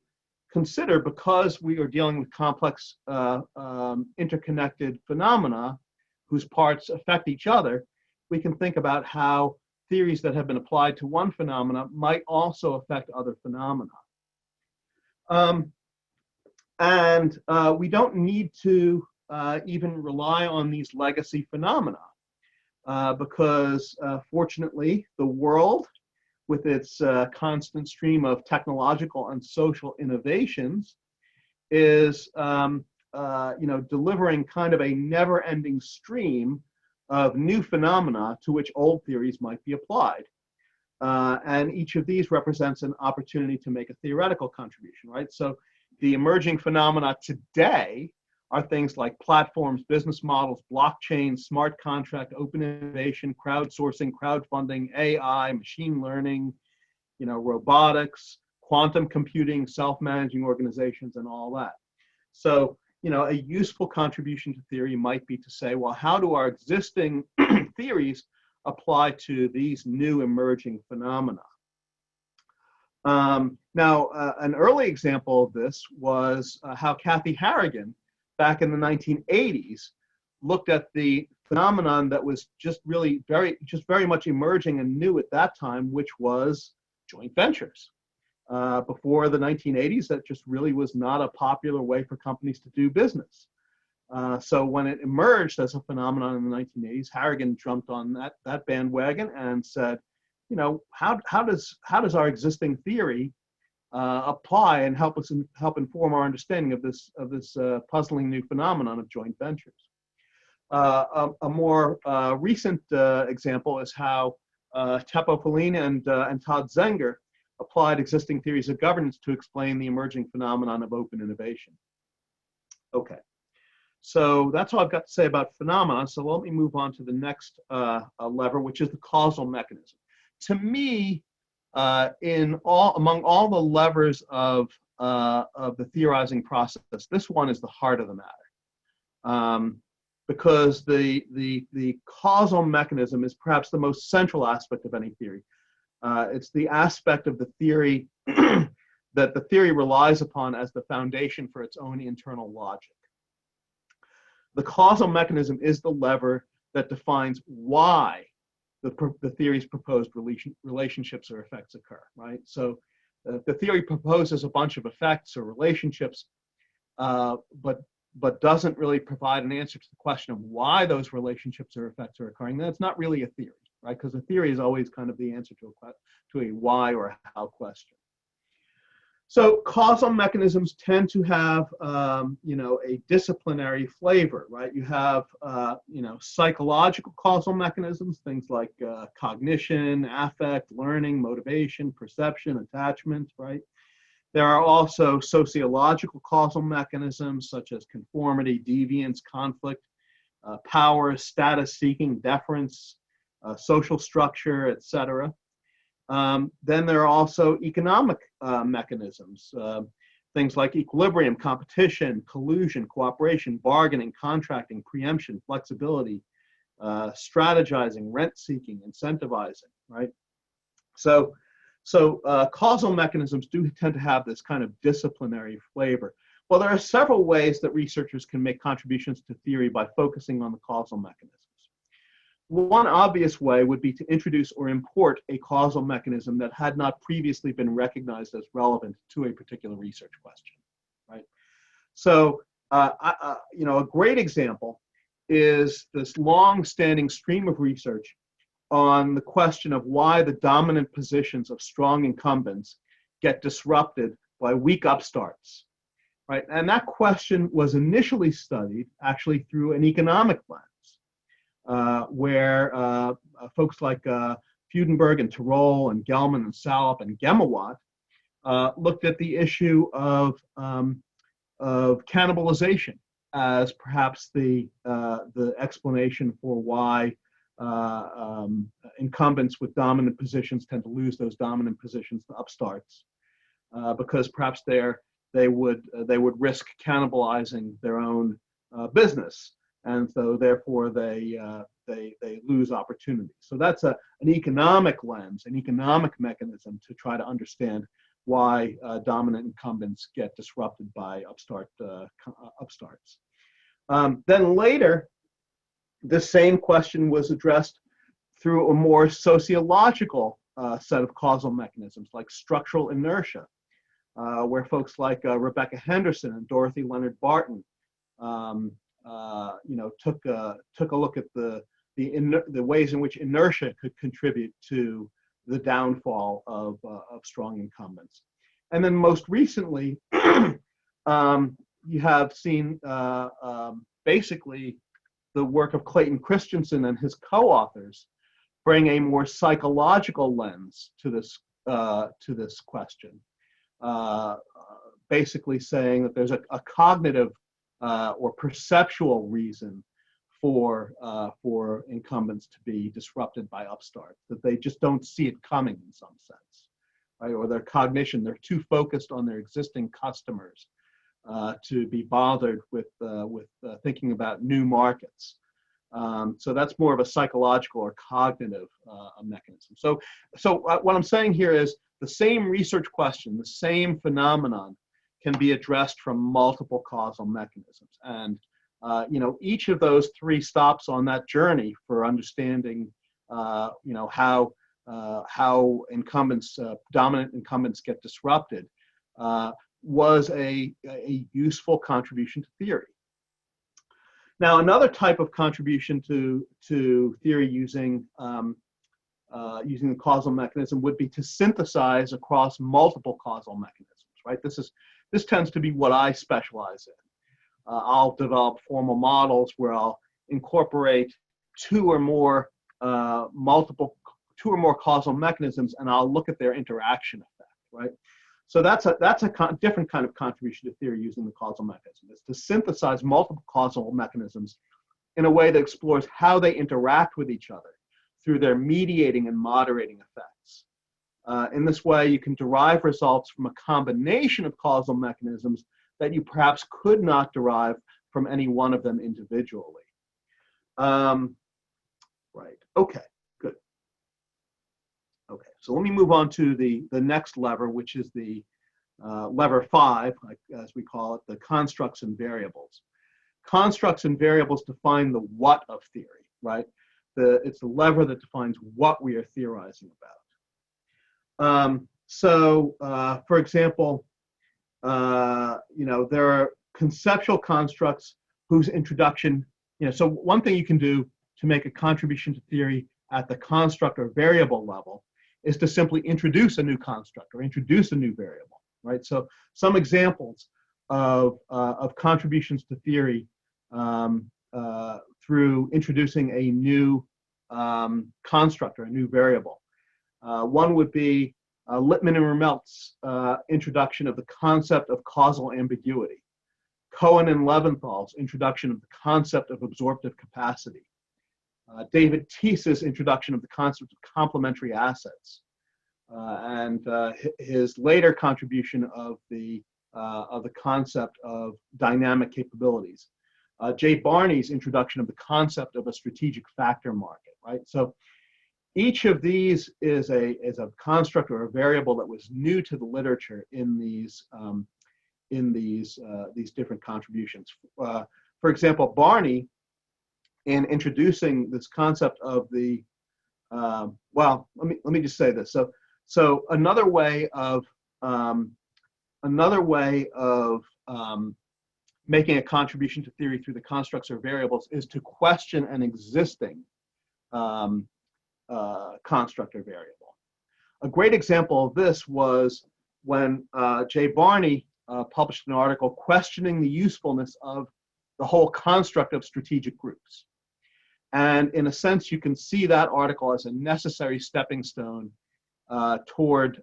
consider, because we are dealing with complex interconnected phenomena whose parts affect each other, we can think about how theories that have been applied to one phenomena might also affect other phenomena. And we don't need to even rely on these legacy phenomena because fortunately the world, with its constant stream of technological and social innovations, is delivering kind of a never-ending stream of new phenomena to which old theories might be applied. And each of these represents an opportunity to make a theoretical contribution, right? So the emerging phenomena today are things like platforms, business models, blockchain, smart contract, open innovation, crowdsourcing, crowdfunding, AI, machine learning, robotics, quantum computing, self-managing organizations, and all that. So, a useful contribution to theory might be to say, well, how do our existing theories apply to these new emerging phenomena? Now, an early example of this was how Kathy Harrigan, back in the 1980s, looked at the phenomenon that was just very much emerging and new at that time, which was joint ventures. Before the 1980s, that just really was not a popular way for companies to do business. So when it emerged as a phenomenon in the 1980s, Harrigan jumped on that bandwagon and said, how does our existing theory apply and help inform our understanding of this puzzling new phenomenon of joint ventures? A more recent example is how Teppo Polina and Todd Zenger applied existing theories of governance to explain the emerging phenomenon of open innovation. Okay, so that's all I've got to say about phenomena. So let me move on to the next lever, which is the causal mechanism. To me, among all the levers of the theorizing process, this one is the heart of the matter, because the causal mechanism is perhaps the most central aspect of any theory. It's the aspect of the theory that the theory relies upon as the foundation for its own internal logic. The causal mechanism is the lever that defines why the theory's proposed relationships or effects occur, right? So the theory proposes a bunch of effects or relationships, but doesn't really provide an answer to the question of why those relationships or effects are occurring. Then it's not really a theory, right? Because a theory is always kind of the answer to a why or a how question. So causal mechanisms tend to have, a disciplinary flavor, right? You have, psychological causal mechanisms, things like cognition, affect, learning, motivation, perception, attachment, right? There are also sociological causal mechanisms such as conformity, deviance, conflict, power, status seeking, deference, social structure, etc. Then there are also economic mechanisms, things like equilibrium, competition, collusion, cooperation, bargaining, contracting, preemption, flexibility, strategizing, rent seeking, incentivizing, right? So causal mechanisms do tend to have this kind of disciplinary flavor. Well, there are several ways that researchers can make contributions to theory by focusing on the causal mechanisms. One obvious way would be to introduce or import a causal mechanism that had not previously been recognized as relevant to a particular research question, right? So, a great example is this long-standing stream of research on the question of why the dominant positions of strong incumbents get disrupted by weak upstarts, right? And that question was initially studied actually through an economic lens. Where folks like Fudenberg and Tirole and Gelman and Salop and Gemawat looked at the issue of cannibalization as perhaps the explanation for why incumbents with dominant positions tend to lose those dominant positions to upstarts, because perhaps they would risk cannibalizing their own business. And so therefore they lose opportunities. So that's an economic lens, an economic mechanism to try to understand why dominant incumbents get disrupted by upstarts. Then later, the same question was addressed through a more sociological set of causal mechanisms like structural inertia, where folks like Rebecca Henderson and Dorothy Leonard Barton took a look at the ways in which inertia could contribute to the downfall of strong incumbents. And then most recently, you have seen basically the work of Clayton Christensen and his co-authors bring a more psychological lens to this question, basically saying that there's a cognitive or perceptual reason for incumbents to be disrupted by upstarts, that they just don't see it coming in some sense, right? Or their cognition, they're too focused on their existing customers to be bothered with thinking about new markets. So that's more of a psychological or cognitive mechanism. So what I'm saying here is the same research question, the same phenomenon can be addressed from multiple causal mechanisms. And each of those three stops on that journey for understanding how incumbents, dominant incumbents get disrupted was a useful contribution to theory. Now, another type of contribution to theory using the causal mechanism would be to synthesize across multiple causal mechanisms, right? This tends to be what I specialize in. I'll develop formal models where I'll incorporate two or more causal mechanisms, and I'll look at their interaction effect, right? So that's a different kind of contribution to theory using the causal mechanism. It's to synthesize multiple causal mechanisms in a way that explores how they interact with each other through their mediating and moderating effects. In this way, you can derive results from a combination of causal mechanisms that you perhaps could not derive from any one of them individually. Right, okay, good. Okay, so let me move on to the next lever, which is the lever 5, as we call it, the constructs and variables. Constructs and variables define the what of theory, right? It's the lever that defines what we are theorizing about. For example, there are conceptual constructs whose introduction, so one thing you can do to make a contribution to theory at the construct or variable level is to simply introduce a new construct or introduce a new variable, right? So some examples of contributions to theory through introducing a new construct or a new variable. One would be Lippmann and Rumelt's introduction of the concept of causal ambiguity. Cohen and Leventhal's introduction of the concept of absorptive capacity. David Ties's introduction of the concept of complementary assets. And his later contribution of the concept of dynamic capabilities. Jay Barney's introduction of the concept of a strategic factor market, right? So each of these is a construct or a variable that was new to the literature in these different contributions. For example, Barney, in introducing this concept of the well, let me just say this. So another way of making a contribution to theory through the constructs or variables is to question an existing construct or variable. A great example of this was when Jay Barney published an article questioning the usefulness of the whole construct of strategic groups. And in a sense, you can see that article as a necessary stepping stone toward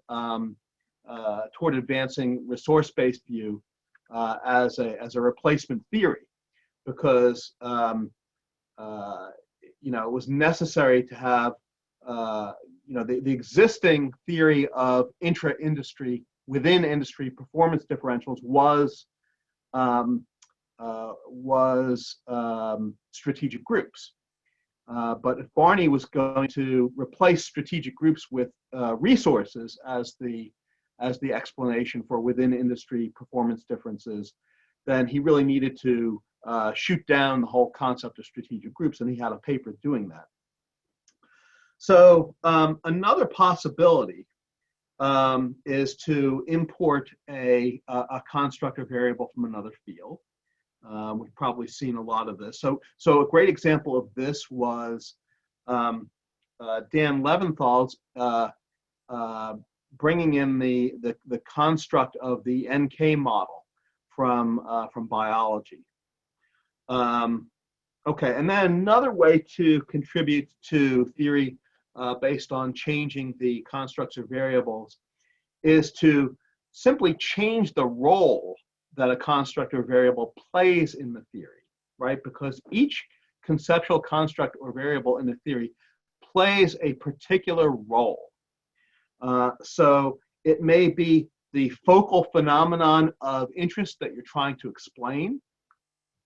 advancing resource-based view as a replacement theory, because it was necessary to have the existing theory of intra-industry, within industry performance differentials was strategic groups. But if Barney was going to replace strategic groups with resources as the explanation for within industry performance differences, then he really needed to shoot down the whole concept of strategic groups, and he had a paper doing that. So another possibility is to import a construct or variable from another field. We've probably seen a lot of this. So a great example of this was Dan Leventhal's bringing in the construct of the NK model from biology. Okay, and then another way to contribute to theory based on changing the constructs or variables is to simply change the role that a construct or variable plays in the theory, right? Because each conceptual construct or variable in the theory plays a particular role. So it may be the focal phenomenon of interest that you're trying to explain,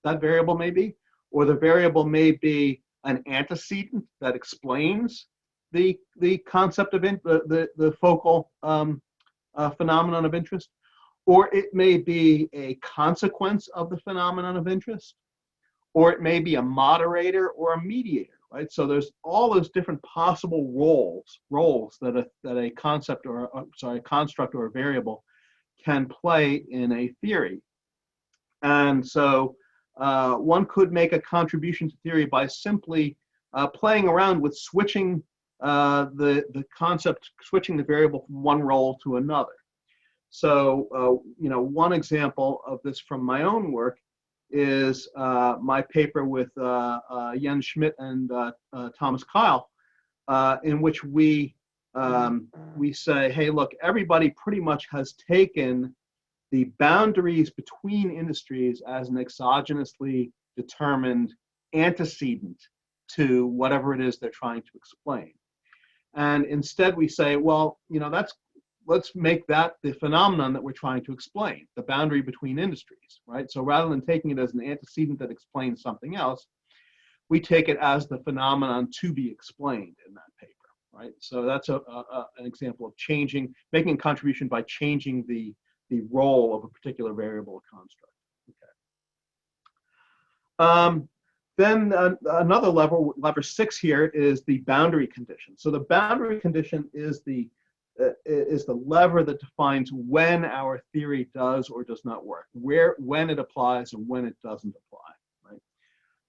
that variable may be, or the variable may be an antecedent that explains the concept of the focal phenomenon of interest, or it may be a consequence of the phenomenon of interest, or it may be a moderator or a mediator, right? So there's all those different possible roles that a concept or a construct or a variable can play in a theory. And so one could make a contribution to theory by simply playing around with switching the concept, switching the variable from one role to another. So, one example of this from my own work is my paper with Jens Schmidt and Thomas Kyle, in which we say, hey, look, everybody pretty much has taken the boundaries between industries as an exogenously determined antecedent to whatever it is they're trying to explain. And instead we say, well, let's make that the phenomenon that we're trying to explain, the boundary between industries, right? So rather than taking it as an antecedent that explains something else, we take it as the phenomenon to be explained in that paper, right? So that's an example of making a contribution by changing the role of a particular variable or construct. Okay. Then another lever 6 here, is the boundary condition. So the boundary condition is the lever that defines when our theory does or does not work, when it applies and when it doesn't apply, right?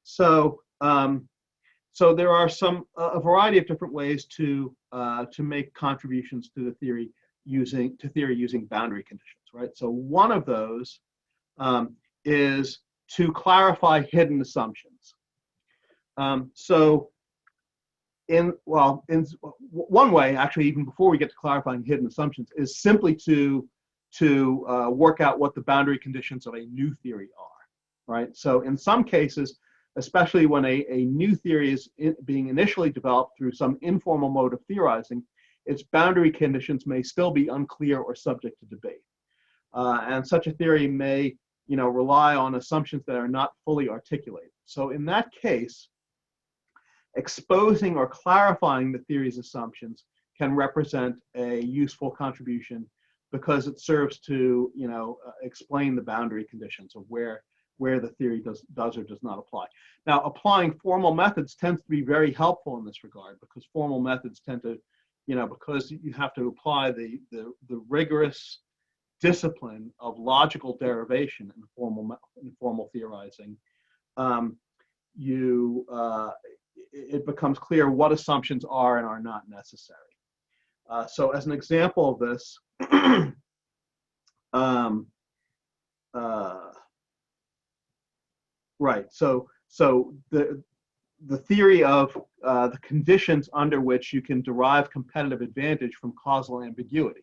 So so there are a variety of different ways to make contributions to the theory using boundary conditions, right? So one of those is to clarify hidden assumptions. So in one way, actually, even before we get to clarifying hidden assumptions, is simply to work out what the boundary conditions of a new theory are, right? So in some cases, especially when a new theory is being initially developed through some informal mode of theorizing, its boundary conditions may still be unclear or subject to debate. And such a theory may, rely on assumptions that are not fully articulated. So in that case, exposing or clarifying the theory's assumptions can represent a useful contribution because it serves to, explain the boundary conditions of where the theory does or does not apply. Now, applying formal methods tends to be very helpful in this regard, because formal methods tend to, because you have to apply the rigorous discipline of logical derivation in formal theorizing, it becomes clear what assumptions are and are not necessary. So as an example of this, right, so the theory of the conditions under which you can derive competitive advantage from causal ambiguity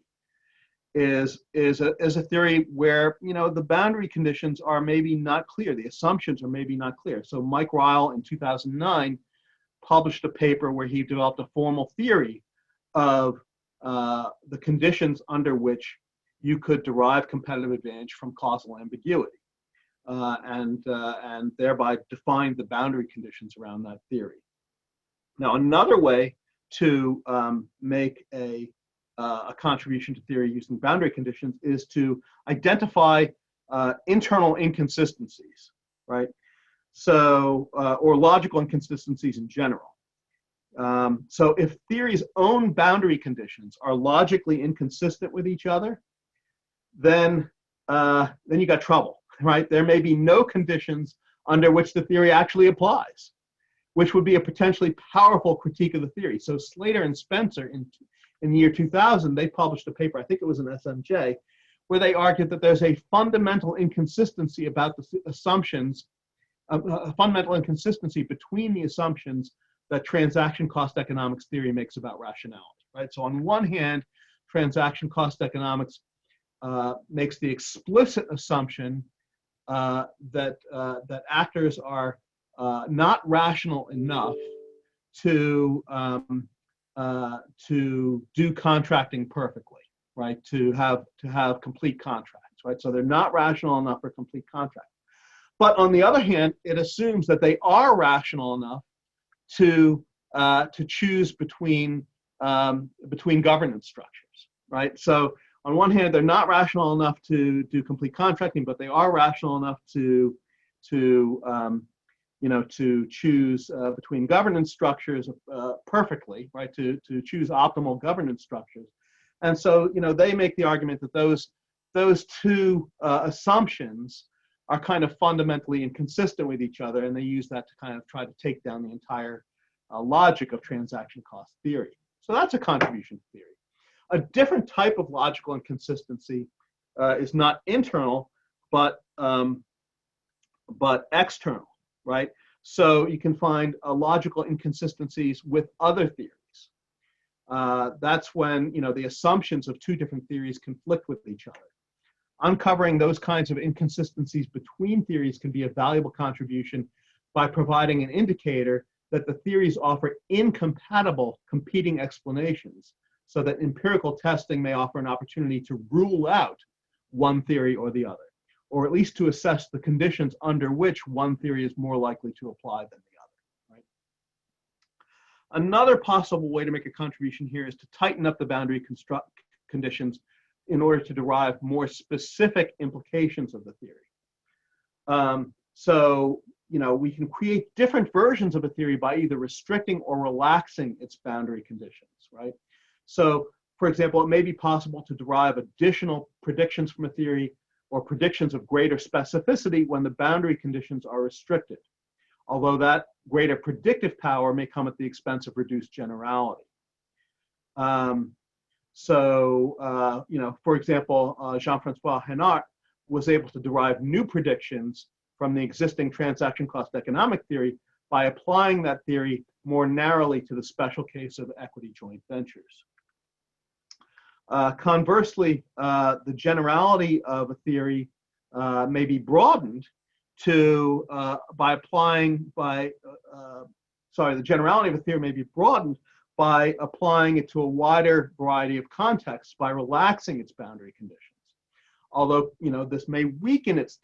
is a theory where, the boundary conditions are maybe not clear, the assumptions are maybe not clear. So Mike Ryle in 2009 published a paper where he developed a formal theory of the conditions under which you could derive competitive advantage from causal ambiguity, and thereby defined the boundary conditions around that theory. Now, another way to make a contribution to theory using boundary conditions is to identify internal inconsistencies, right? So, or logical inconsistencies in general. So if theory's own boundary conditions are logically inconsistent with each other, then you got trouble, right? There may be no conditions under which the theory actually applies, which would be a potentially powerful critique of the theory. So Slater and Spencer in the year 2000, they published a paper, I think it was in SMJ, where they argued that there's a fundamental inconsistency about the assumptions, a fundamental inconsistency between the assumptions that transaction cost economics theory makes about rationality, right? So on one hand, transaction cost economics makes the explicit assumption that actors are not rational enough to do contracting perfectly, right? To have complete contracts, right? So they're not rational enough for complete contracts. But on the other hand, it assumes that they are rational enough to choose between governance structures, right? So on one hand, they're not rational enough to do complete contracting, but they are rational enough to choose between governance structures perfectly, right? To choose optimal governance structures, and so they make the argument that those two assumptions are kind of fundamentally inconsistent with each other, and they use that to kind of try to take down the entire logic of transaction cost theory. So that's a contribution theory. A different type of logical inconsistency is not internal, but external, right? So you can find logical inconsistencies with other theories. That's when the assumptions of two different theories conflict with each other. Uncovering those kinds of inconsistencies between theories can be a valuable contribution by providing an indicator that the theories offer incompatible competing explanations, so that empirical testing may offer an opportunity to rule out one theory or the other, or at least to assess the conditions under which one theory is more likely to apply than the other, right? Another possible way to make a contribution here is to tighten up the boundary conditions in order to derive more specific implications of the theory. So we can create different versions of a theory by either restricting or relaxing its boundary conditions, right? So, for example, it may be possible to derive additional predictions from a theory or predictions of greater specificity when the boundary conditions are restricted, although that greater predictive power may come at the expense of reduced generality. For example, Jean-Francois Henart was able to derive new predictions from the existing transaction cost economic theory by applying that theory more narrowly to the special case of equity joint ventures. Conversely, the generality of a theory may be broadened to the generality of a theory may be broadened by applying it to a wider variety of contexts by relaxing its boundary conditions. Although this may weaken its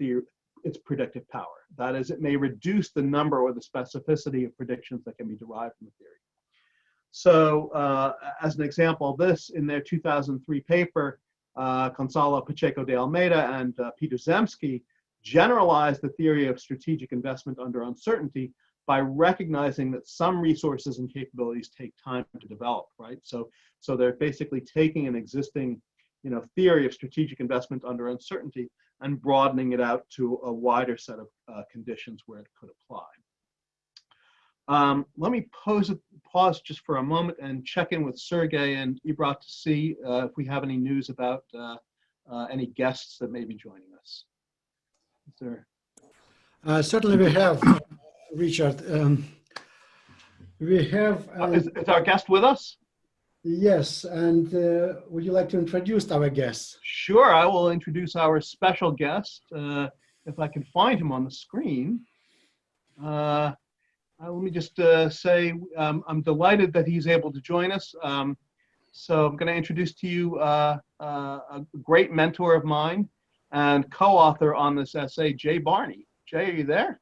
predictive power. That is, it may reduce the number or the specificity of predictions that can be derived from the theory. So as an example of this, in their 2003 paper, Gonzalo Pacheco de Almeida and Peter Zemsky generalized the theory of strategic investment under uncertainty by recognizing that some resources and capabilities take time to develop, right? So they're basically taking an existing theory of strategic investment under uncertainty and broadening it out to a wider set of conditions where it could apply. Let me pause just for a moment and check in with Sergey and Ibrat to see if we have any news about any guests that may be joining us. Is there? Certainly we have, Richard. We have. Is our guest with us? Yes, and would you like to introduce our guest? Sure, I will introduce our special guest, if I can find him on the screen. Let me just say I'm delighted that he's able to join us. So I'm going to introduce to you a great mentor of mine and co-author on this essay, Jay Barney. Jay, are you there?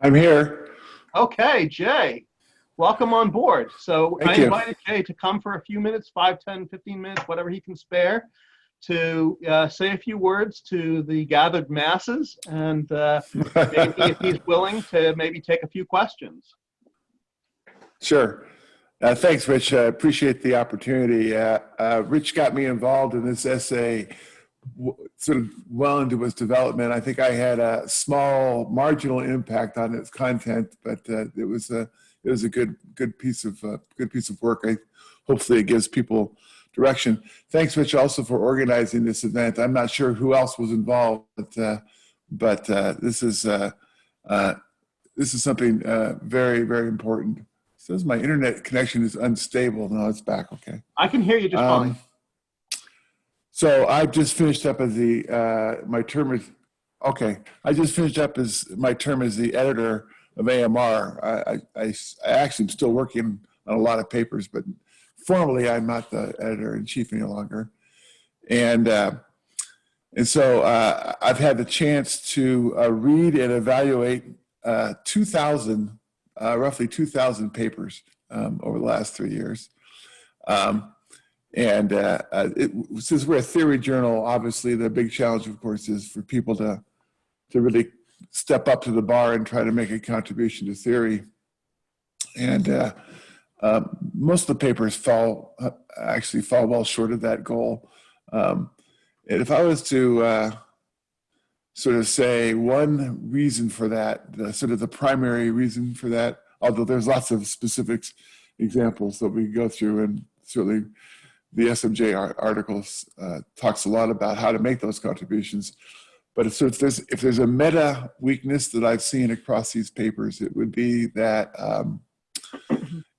I'm here. Okay, Jay, welcome on board. So Thank I you. invited Jay to come for a few minutes, 5, 10, 15 minutes, whatever he can spare, to say a few words to the gathered masses, and maybe if he's willing to maybe take a few questions. Sure. Thanks, Rich. I appreciate the opportunity. Rich got me involved in this essay sort of well into its development. I think I had a small marginal impact on its content, but it was a good piece of work. Hopefully it gives people direction. Thanks, Rich, also for organizing this event. I'm not sure who else was involved, but this is something very, very important. says my internet connection is unstable. No, it's back. Okay. I can hear you just fine. So I just finished up as my term is, okay. I just finished up as my term as the editor of AMR. I actually am still working on a lot of papers, but formally I'm not the editor in chief any longer. And so I've had the chance to read and evaluate 2,000, roughly 2,000 papers over the last 3 years. Since we're a theory journal, obviously the big challenge, of course, is for people to really step up to the bar and try to make a contribution to theory. And most of the papers actually fall well short of that goal. And if I was to sort of say one reason for that, sort of the primary reason for that, although there's lots of specific examples that we can go through, and certainly the SMJ articles talks a lot about how to make those contributions. But so if there's a meta weakness that I've seen across these papers, it would be that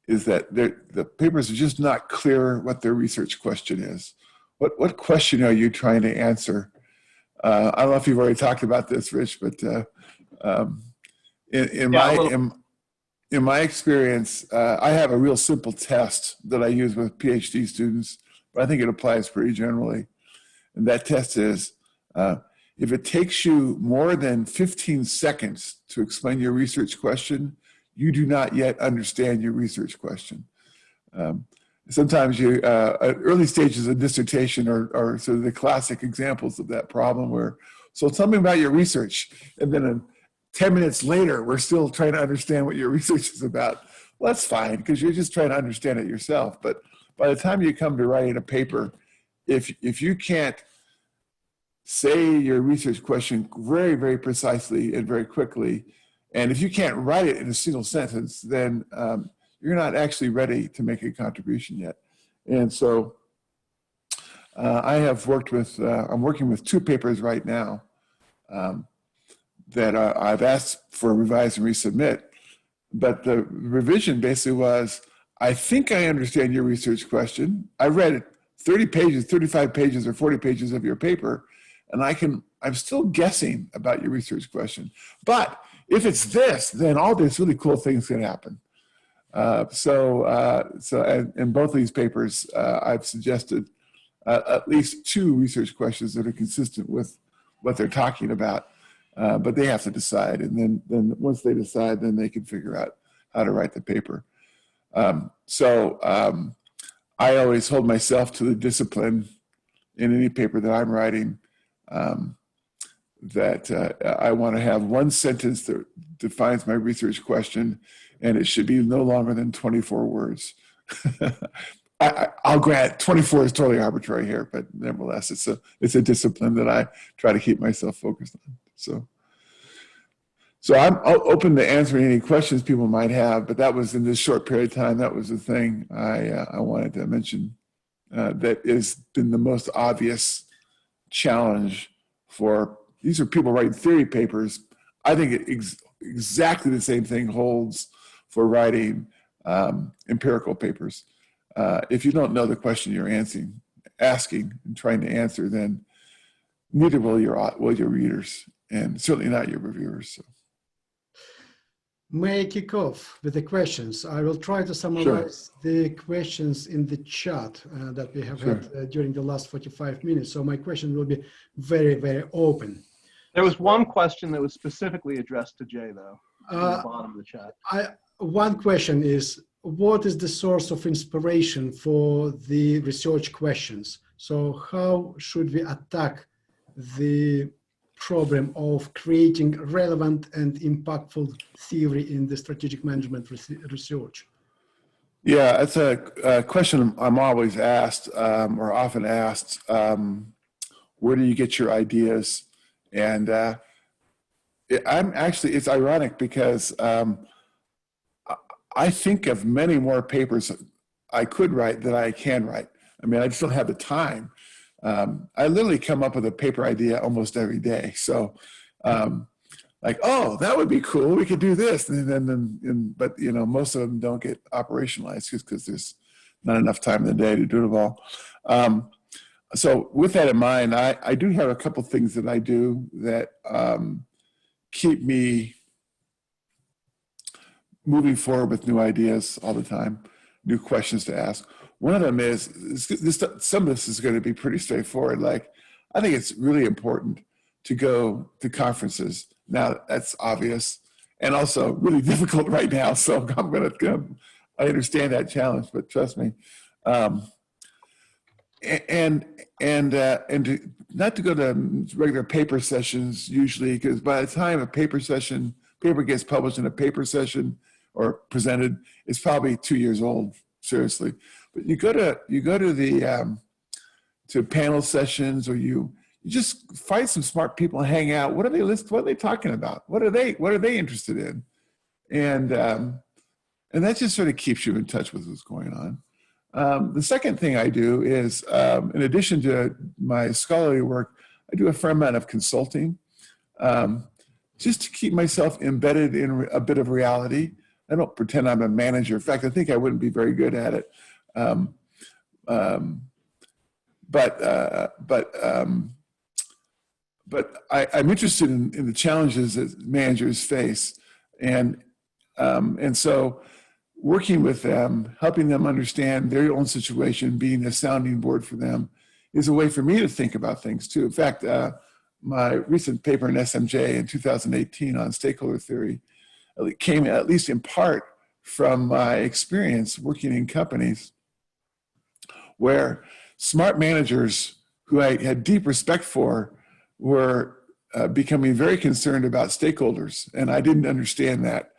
the papers are just not clear what their research question is. What question are you trying to answer? I don't know if you've already talked about this, Rich, but in my experience, I have a real simple test that I use with PhD students, but I think it applies pretty generally. And that test is, if it takes you more than 15 seconds to explain your research question, you do not yet understand your research question. Sometimes early stages of dissertation are sort of the classic examples of that problem where, so tell me about your research. And then 10 minutes later, we're still trying to understand what your research is about. Well, that's fine, because you're just trying to understand it yourself. But by the time you come to writing a paper, if you can't say your research question very, very precisely and very quickly, and if you can't write it in a single sentence, then you're not actually ready to make a contribution yet. And so I'm working with 2 papers right now that I've asked for a revise and resubmit. But the revision basically was, I think I understand your research question. I read 30 pages, 35 pages, or 40 pages of your paper, and I'm still guessing about your research question. But if it's this, then all these really cool things can happen. In both of these papers, I've suggested at least 2 research questions that are consistent with what they're talking about, but they have to decide. And then once they decide, then they can figure out how to write the paper. I always hold myself to the discipline in any paper that I'm writing, that I want to have one sentence that defines my research question, and it should be no longer than 24 words. I'll grant 24 is totally arbitrary here, but nevertheless, it's a discipline that I try to keep myself focused on. So I'm open to answering any questions people might have, but that was in this short period of time, that was the thing I wanted to mention that has been the most obvious challenge for, these are people writing theory papers. I think exactly the same thing holds for writing empirical papers. If you don't know the question you're asking and trying to answer, then neither will your readers, and certainly not your reviewers. So. May I kick off with the questions? I will try to summarize the questions in the chat that we have had during the last 45 minutes. So my question will be very, very open. There was one question that was specifically addressed to Jay, though, at the bottom of the chat. One question is, what is the source of inspiration for the research questions? So how should we attack the problem of creating relevant and impactful theory in the strategic management research? Yeah, it's a question I'm always asked, or often asked. Where do you get your ideas? And it's ironic because I think of many more papers I could write than I can write. I mean, I just don't have the time. I literally come up with a paper idea almost every day. So like, oh, that would be cool. We could do this. But you know, most of them don't get operationalized because there's not enough time in the day to do it all. So with that in mind, I do have a couple things that I do that keep me moving forward with new ideas all the time, new questions to ask. One of them is some of this is going to be pretty straightforward. Like, I think it's really important to go to conferences. Now, that's obvious and also really difficult right now. So I understand that challenge, but trust me. And not to go to regular paper sessions usually, because by the time a paper gets published in a paper session or presented, it's probably 2 years old, seriously. But you go to the to panel sessions, or you just find some smart people and hang out. What are they talking about? What are they interested in? And that just sort of keeps you in touch with what's going on. The second thing I do is, in addition to my scholarly work, I do a fair amount of consulting, just to keep myself embedded in a bit of reality. I don't pretend I'm a manager. In fact, I think I wouldn't be very good at it. But I'm interested in the challenges that managers face, and so working with them, helping them understand their own situation, being a sounding board for them, is a way for me to think about things too. In fact, my recent paper in SMJ in 2018 on stakeholder theory came at least in part from my experience working in companies where smart managers who I had deep respect for were becoming very concerned about stakeholders, and I didn't understand that.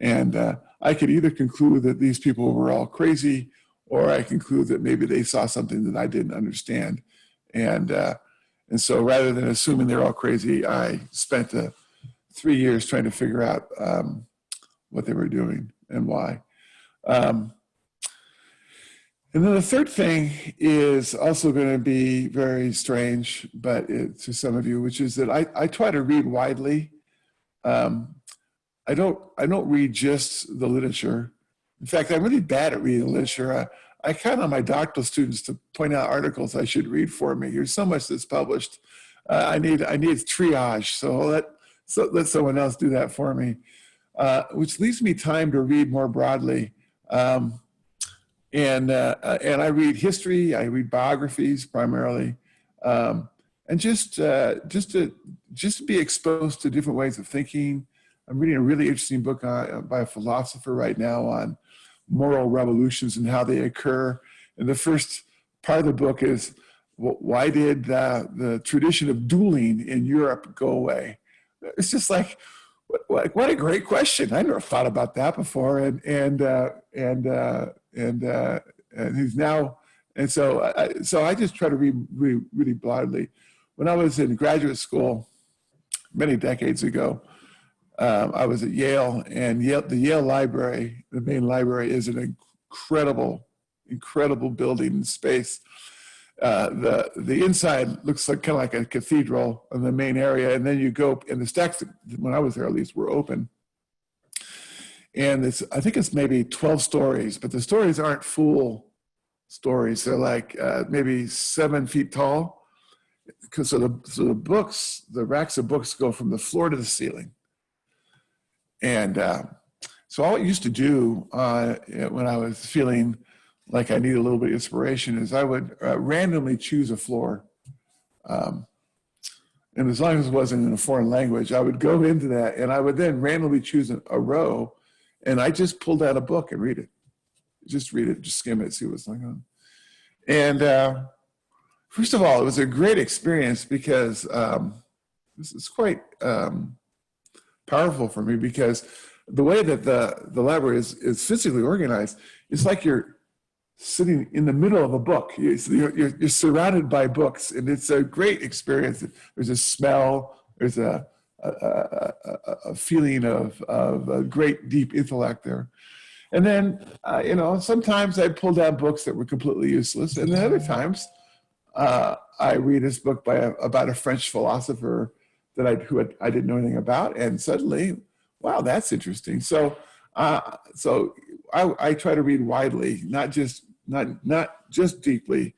And I could either conclude that these people were all crazy, or I conclude that maybe they saw something that I didn't understand. And so rather than assuming they're all crazy, I spent 3 years trying to figure out what they were doing and why. And then the third thing is also going to be very strange, but to some of you, which is that I try to read widely. I don't read just the literature. In fact, I'm really bad at reading literature. I count on my doctoral students to point out articles I should read for me. There's so much that's published. I need triage, so let someone else do that for me, which leaves me time to read more broadly. And I read history. I read biographies primarily, and just to be exposed to different ways of thinking. I'm reading a really interesting book by a philosopher right now on moral revolutions and how they occur. And the first part of the book is, why did the tradition of dueling in Europe go away? It's just like, what a great question. I never thought about that before. And he's now, and so I just try to read really, really broadly. When I was in graduate school many decades ago, I was at Yale, and the Yale Library, the main library, is an incredible building and space. The inside looks like kind of like a cathedral in the main area, and then you go, and the stacks, when I was there at least, were open. And I think it's maybe 12 stories, but the stories aren't full stories. They're like maybe 7 feet tall. So the racks of books go from the floor to the ceiling. And so all I used to do when I was feeling like I needed a little bit of inspiration is I would randomly choose a floor. And as long as it wasn't in a foreign language, I would go into that, and I would then randomly choose a row, and I just pulled out a book and read it. Just read it, just skim it, see what's going on. And first of all, it was a great experience because this is quite powerful for me, because the way that the library is physically organized, it's like you're sitting in the middle of a book. You're surrounded by books, and it's a great experience. There's a smell, there's a feeling of a great deep intellect there. And then, sometimes I pulled out books that were completely useless, and then other times I read this book about a French philosopher I didn't know anything about, and suddenly, wow, that's interesting. So I try to read widely, not just deeply.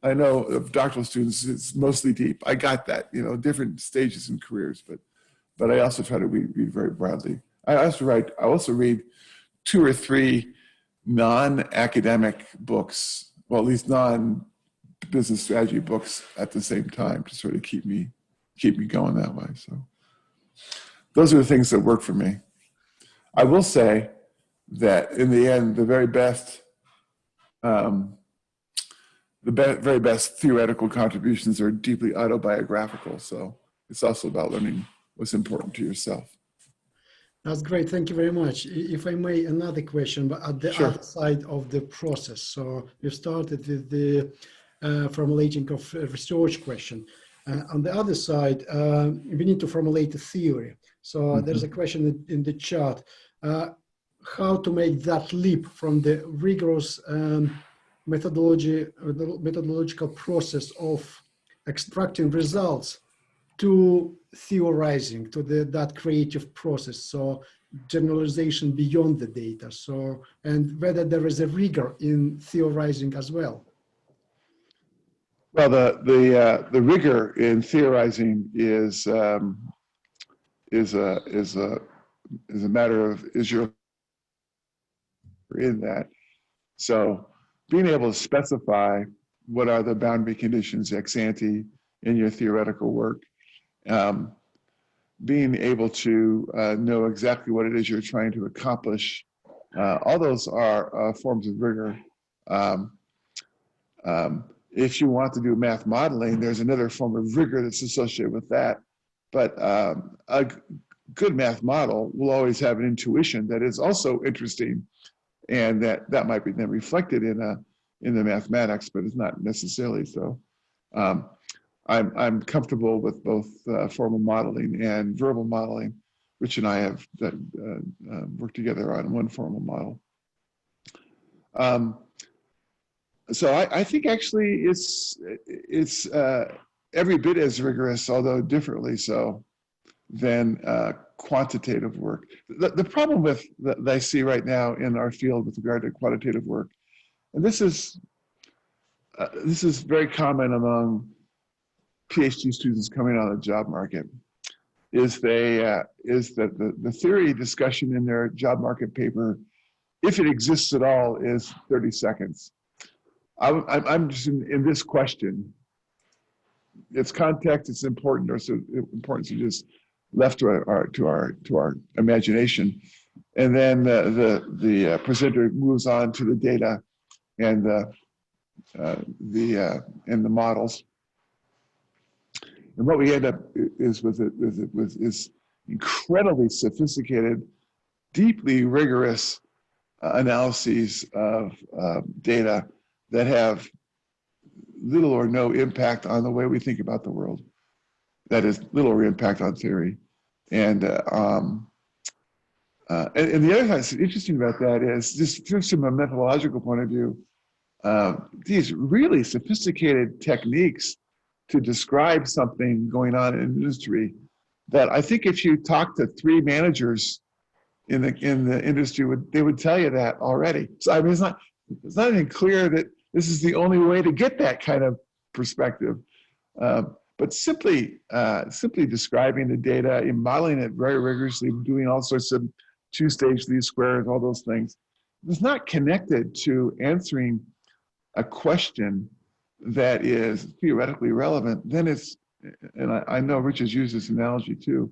I know of doctoral students, it's mostly deep. I got that, different stages in careers, but I also try to read very broadly. I also read 2 or 3 non-academic books, well, at least non-business strategy books at the same time to sort of keep me going that way. So those are the things that work for me. I will say that in the end, the very best theoretical contributions are deeply autobiographical. So it's also about learning what's important to yourself. That's great. Thank you very much. If I may, another question, but at the other side of the process. So you started with the formulating of a research question. On the other side, we need to formulate a theory. So there's a question in the chat, how to make that leap from the rigorous methodological process of extracting results to theorizing, to that creative process, so generalization beyond the data. So, and whether there is a rigor in theorizing as well. Well, the rigor in theorizing is a matter of you're in that. So being able to specify what are the boundary conditions ex ante in your theoretical work, being able to know exactly what it is you're trying to accomplish, all those are forms of rigor. If you want to do math modeling, there's another form of rigor that's associated with that. But a good math model will always have an intuition that is also interesting, and that might be then reflected in the mathematics, but it's not necessarily so. I'm comfortable with both formal modeling and verbal modeling. Rich and I have worked together on one formal model. So I think actually it's every bit as rigorous, although differently so, than quantitative work. The problem that I see right now in our field with regard to quantitative work, and this is very common among PhD students coming out of the job market, is that the theory discussion in their job market paper, if it exists at all, is 30 seconds. I'm just in this question. Its context, its important, or so importance is just left to our imagination, and then the presenter moves on to the data and the models. And what we end up is incredibly sophisticated, deeply rigorous analyses of data that have little or no impact on the way we think about the world. That is, little or impact on theory. And the other thing that's interesting about that is, just from a methodological point of view, these really sophisticated techniques to describe something going on in industry, that I think if you talk to 3 managers in the industry, they would tell you that already. So I mean, it's not even clear that this is the only way to get that kind of perspective. But simply describing the data and modeling it very rigorously, doing all sorts of 2-stage least squares, all those things, is not connected to answering a question that is theoretically relevant. Then it's, and I know Rich has used this analogy too,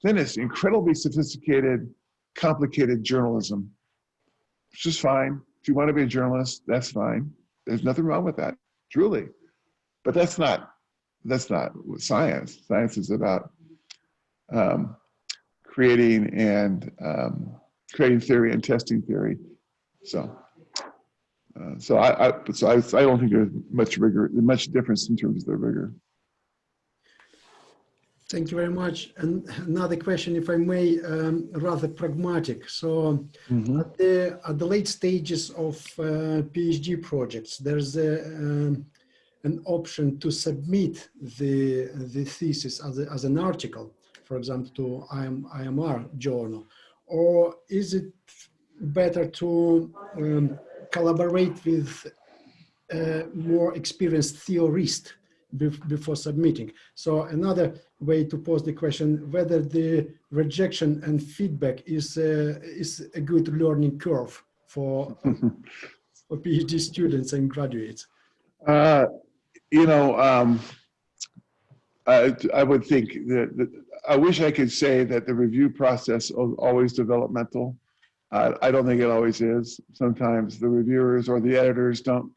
then it's incredibly sophisticated, complicated journalism, which is fine. If you want to be a journalist, that's fine. There's nothing wrong with that, truly. But that's not science. Science is about creating theory and testing theory. So I don't think there's much difference in terms of the rigor. Thank you very much. And another question, if I may, rather pragmatic. So at the late stages of PhD projects, there's an option to submit the thesis as an article. for example, to IMR journal? Or is it better to collaborate with a more experienced theorist before submitting? So another way to pose the question, whether the rejection and feedback is a good learning curve for PhD students and graduates. You know, I would think that I wish I could say that the review process is always developmental. I don't think it always is. Sometimes the reviewers or the editors don't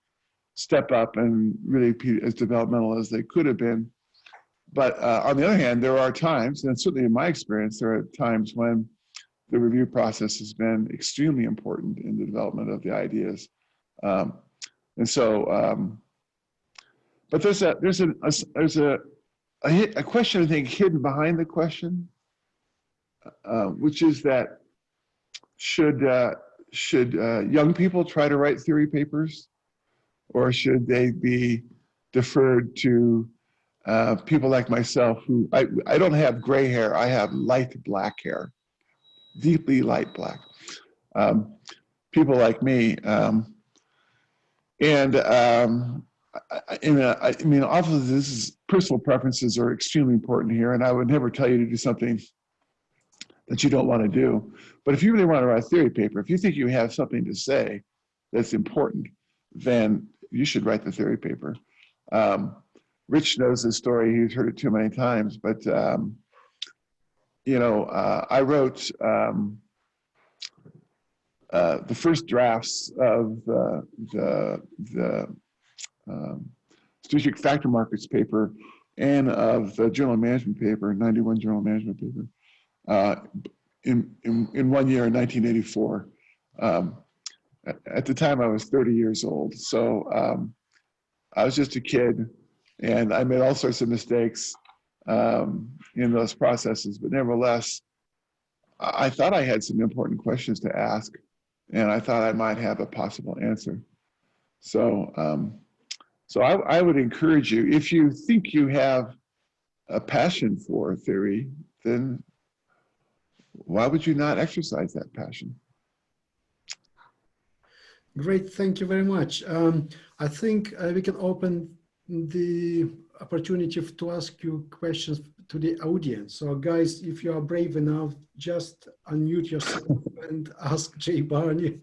step up and really be as developmental as they could have been. But on the other hand, there are times, and certainly in my experience, there are times when the review process has been extremely important in the development of the ideas. And so, but there's a question, I think, hidden behind the question, which is that should young people try to write theory papers, or should they be deferred to people like myself who, I don't have gray hair, I have light black hair, deeply light black. People like me. I mean, obviously, this is personal preferences are extremely important here, and I would never tell you to do something that you don't want to do. But if you really want to write a theory paper, if you think you have something to say that's important, then you should write the theory paper. Rich knows this story; he's heard it too many times. But you know, I wrote the first drafts of the strategic factor markets paper and of the journal management paper, 91 journal management paper, in 1 year in 1984. At the time, I was 30 years old, so I was just a kid, and I made all sorts of mistakes in those processes. But nevertheless, I thought I had some important questions to ask, and I thought I might have a possible answer. So, I would encourage you, if you think you have a passion for theory, then why would you not exercise that passion? Great, thank you very much. I think we can open the opportunity to ask you questions to the audience. So guys, if you are brave enough, just unmute yourself and ask Jay Barney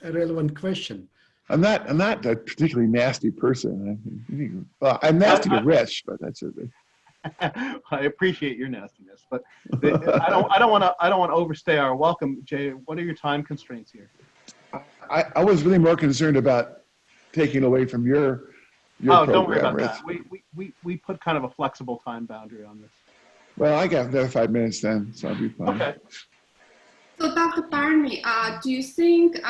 a relevant question. I'm not a particularly nasty person. Well, I'm nasty to Rich, but that's it. I appreciate your nastiness, but I don't want to overstay our welcome. Jay, what are your time constraints here? I was really more concerned about taking away from your program, don't worry about Rich. that. We put kind of a flexible time boundary on this. Well, I got another 5 minutes then, so I'll be fine. Okay. So Dr. Barney, do you think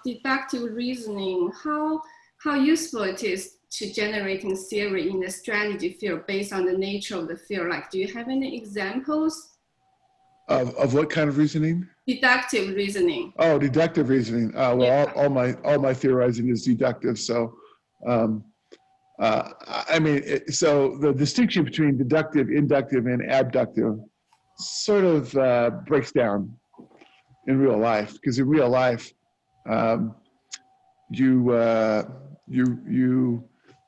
deductive reasoning, how useful it is to generating theory in the strategy field based on the nature of the field? Like, do you have any examples? Of what kind of reasoning? Deductive reasoning. Oh, deductive reasoning. Well, yeah. all my theorizing is deductive. So, I mean, so the distinction between deductive, inductive, and abductive sort of breaks down in real life, because in real life, you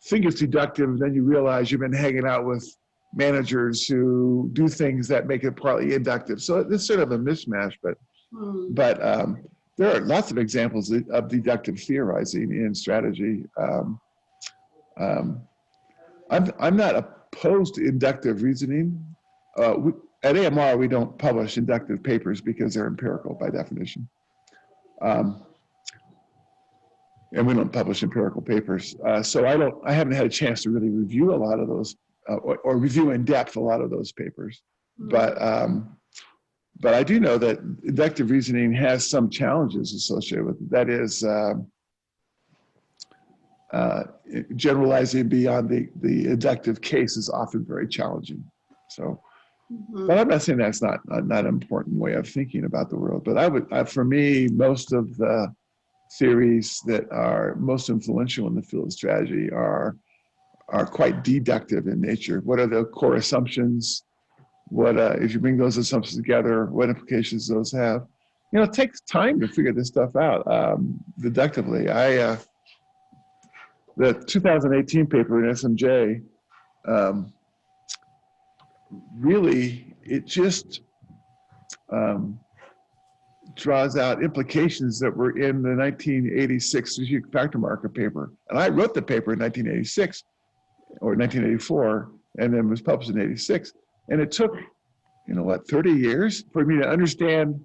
think it's deductive, and then you realize you've been hanging out with managers who do things that make it partly inductive. So it's sort of a mismatch, but there are lots of examples of deductive theorizing in strategy. I'm not opposed to inductive reasoning. At AMR, we don't publish inductive papers because they're empirical by definition. And we don't publish empirical papers. So I haven't had a chance to really review a lot of those or review in depth a lot of those papers. Mm-hmm. But I do know that inductive reasoning has some challenges associated with it. That is, generalizing beyond the inductive case is often very challenging. So, Mm-hmm. but I'm not saying that's not an important way of thinking about the world. But for me, most of the theories that are most influential in the field of strategy are quite deductive in nature. What are the core assumptions? what if you bring those assumptions together, what implications those have. You know, it takes time to figure this stuff out deductively. The 2018 paper in SMJ, really, it just draws out implications that were in the 1986 strategic factor marker paper. And I wrote the paper in 1986 or 1984, and then was published in 86. And it took, 30 years for me to understand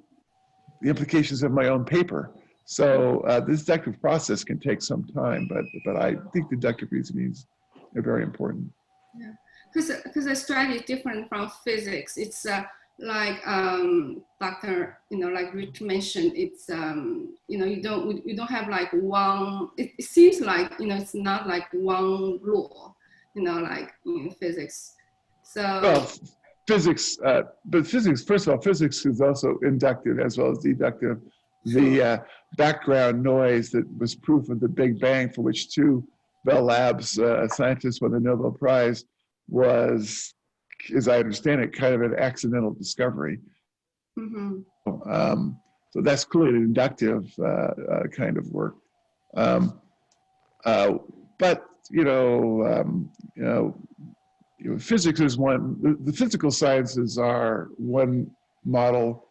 the implications of my own paper. So this deductive process can take some time, but I think deductive reasonings are very important. Yeah, because the strategy is different from physics. It's like Dr. Like Rich mentioned, it's you don't have like one. It seems like it's not like one rule, like in physics. So well, physics, but physics. First of all, physics is also inductive as well as deductive. The background noise that was proof of the Big Bang, for which two Bell Labs scientists won the Nobel Prize, was, as I understand it, kind of an accidental discovery. mm-hmm. So that's clearly an inductive kind of work. But physics is one. The physical sciences are one model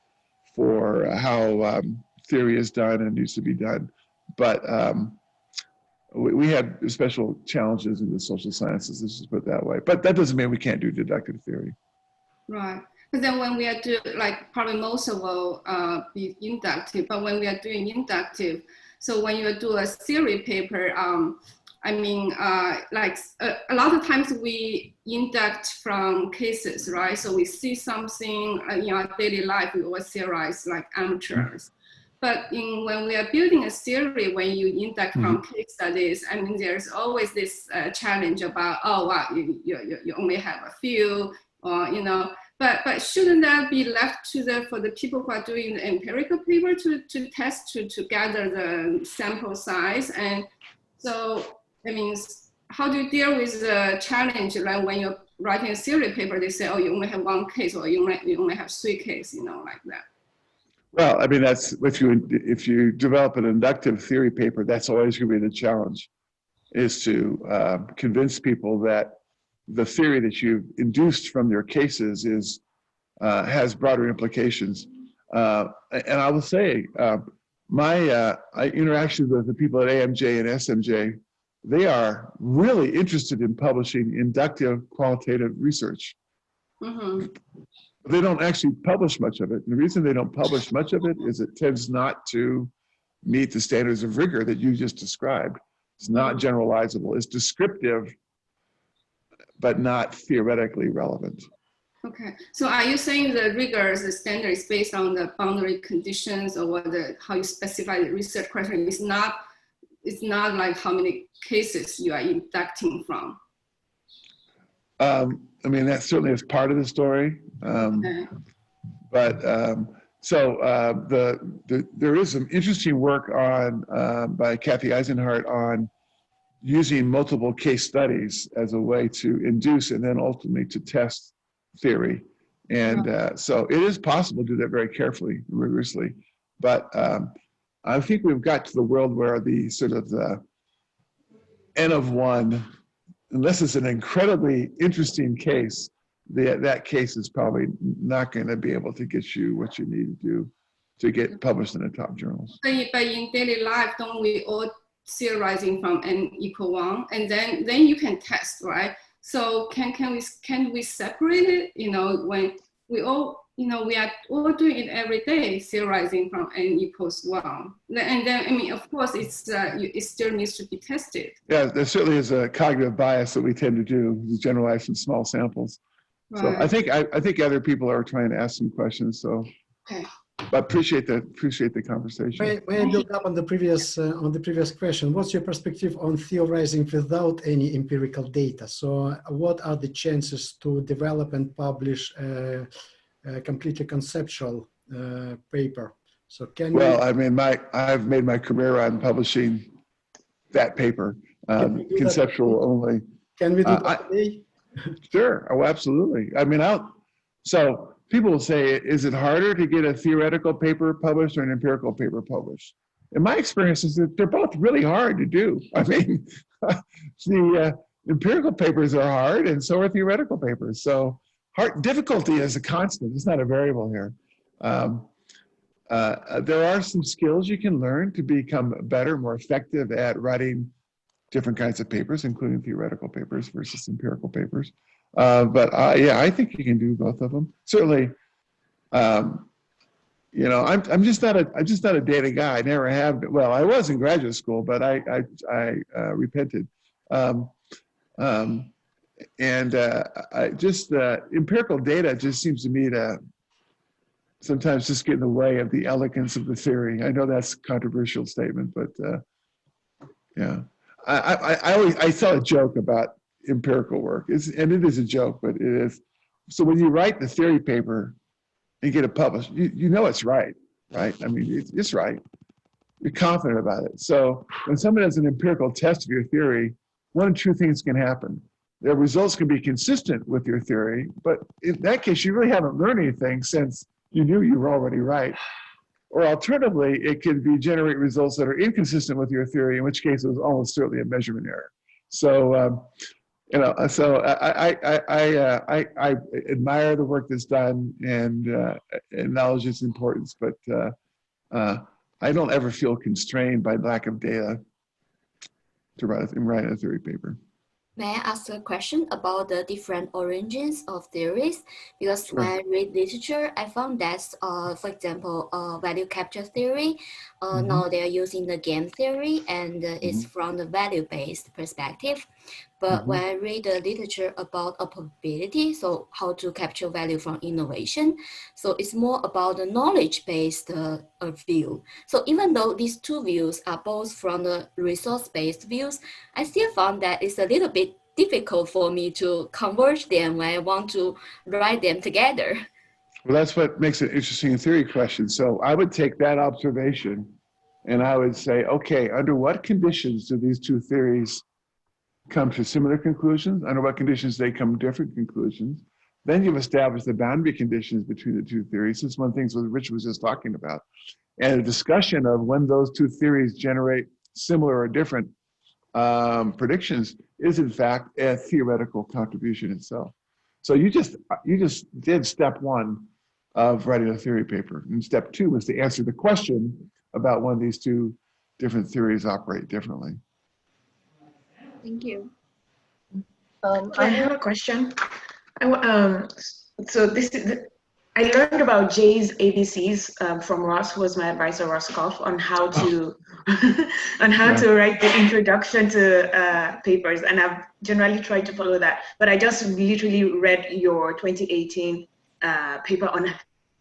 for how theory is done and needs to be done. But we had special challenges in the social sciences, let's just put it that way. But that doesn't mean we can't do deductive theory. Right. But then when we are doing, like probably most of will be inductive, but when we are doing inductive, so when you do a theory paper, a lot of times we induct from cases, right? So we see something in our daily life, we will theorize like amateurs. But when we are building a theory, when you induct from case studies, there's always this challenge about, you only have a few, or but shouldn't that be left for the people who are doing the empirical paper to test, to gather the sample size? And so, how do you deal with the challenge, like when you're writing a theory paper, they say, oh, you only have one case, or you only have 3 cases, like that. Well, that's if you develop an inductive theory paper, that's always going to be the challenge, is to convince people that the theory that you've induced from your cases has broader implications. And I will say, my interactions with the people at AMJ and SMJ, they are really interested in publishing inductive qualitative research. Mm-hmm. They don't actually publish much of it. And the reason they don't publish much of it is it tends not to meet the standards of rigor that you just described. It's not generalizable. It's descriptive, but not theoretically relevant. Okay, so are you saying the rigor, the standard is based on the boundary conditions, or how you specify the research question? It's not like how many cases you are inducting from. That certainly is part of the story. Okay. But there is some interesting work by Kathy Eisenhart on using multiple case studies as a way to induce and then ultimately to test theory. And so it is possible to do that very carefully, rigorously. But I think we've got to the world where the sort of the N of 1, unless it's an incredibly interesting case, that case is probably not going to be able to get you what you need to do to get published in the top journals. But in daily life, don't we all theorizing from n equal 1, and then you can test, right? So can we separate it? When we all we are all doing it every day, theorizing from n equals 1, and then of course it still needs to be tested. Yeah, there certainly is a cognitive bias that we tend to do, generalize from small samples. Right. So I think other people are trying to ask some questions. So, okay. But appreciate the conversation. May I build up on the previous question? What's your perspective on theorizing without any empirical data? So, what are the chances to develop and publish a completely conceptual paper? So, I've made my career on publishing that paper, conceptual only. Can we do that today? Sure. Oh, absolutely. So people will say, is it harder to get a theoretical paper published or an empirical paper published? In my experience is that they're both really hard to do. I mean, the empirical papers are hard and so are theoretical papers. So difficulty is a constant, it's not a variable here. There are some skills you can learn to become better, more effective at writing different kinds of papers, including theoretical papers versus empirical papers. Yeah, I think you can do both of them. Certainly, you know, I'm just not a data guy. I never have been. Well, I was in graduate school, but I repented. Empirical data just seems to me to sometimes just get in the way of the elegance of the theory. I know that's a controversial statement, but yeah. I tell a joke about empirical work, and it is a joke, but it is. So when you write the theory paper and get it published, you know it's right? I mean, it's right. You're confident about it. So when someone does an empirical test of your theory, one of two things can happen. The results can be consistent with your theory, but in that case, you really haven't learned anything since you knew you were already right. Or alternatively, it could generate results that are inconsistent with your theory, in which case it was almost certainly a measurement error. So, you know, so I admire the work that's done and acknowledge its importance, but I don't ever feel constrained by lack of data to write a theory paper. May I ask a question about the different origins of theories? Because Sure. when I read literature, I found that, for example, value capture theory, now they're using the game theory and it's from the value-based perspective. But when I read the literature about a probability, so how to capture value from innovation, so it's more about the knowledge-based view. So even though these two views are both from the resource-based views, I still found that it's a little bit difficult for me to converge them when I want to write them together. Well, that's what makes it interesting theory question. So I would take that observation and I would say, okay, under what conditions do these two theories come to similar conclusions? Under what conditions they come to different conclusions? Then you've established the boundary conditions between the two theories. This is one of the things that Rich was just talking about. And a discussion of when those two theories generate similar or different predictions is in fact a theoretical contribution itself. So you just did step one of writing a theory paper. And step two was to answer the question about when these two different theories operate differently. Thank you. I have a question. So this is, I learned about Jay's ABCs from Ross, who was my advisor, Ross Koff, on how to to write the introduction to papers, and I've generally tried to follow that. But I just literally read your 2018 paper on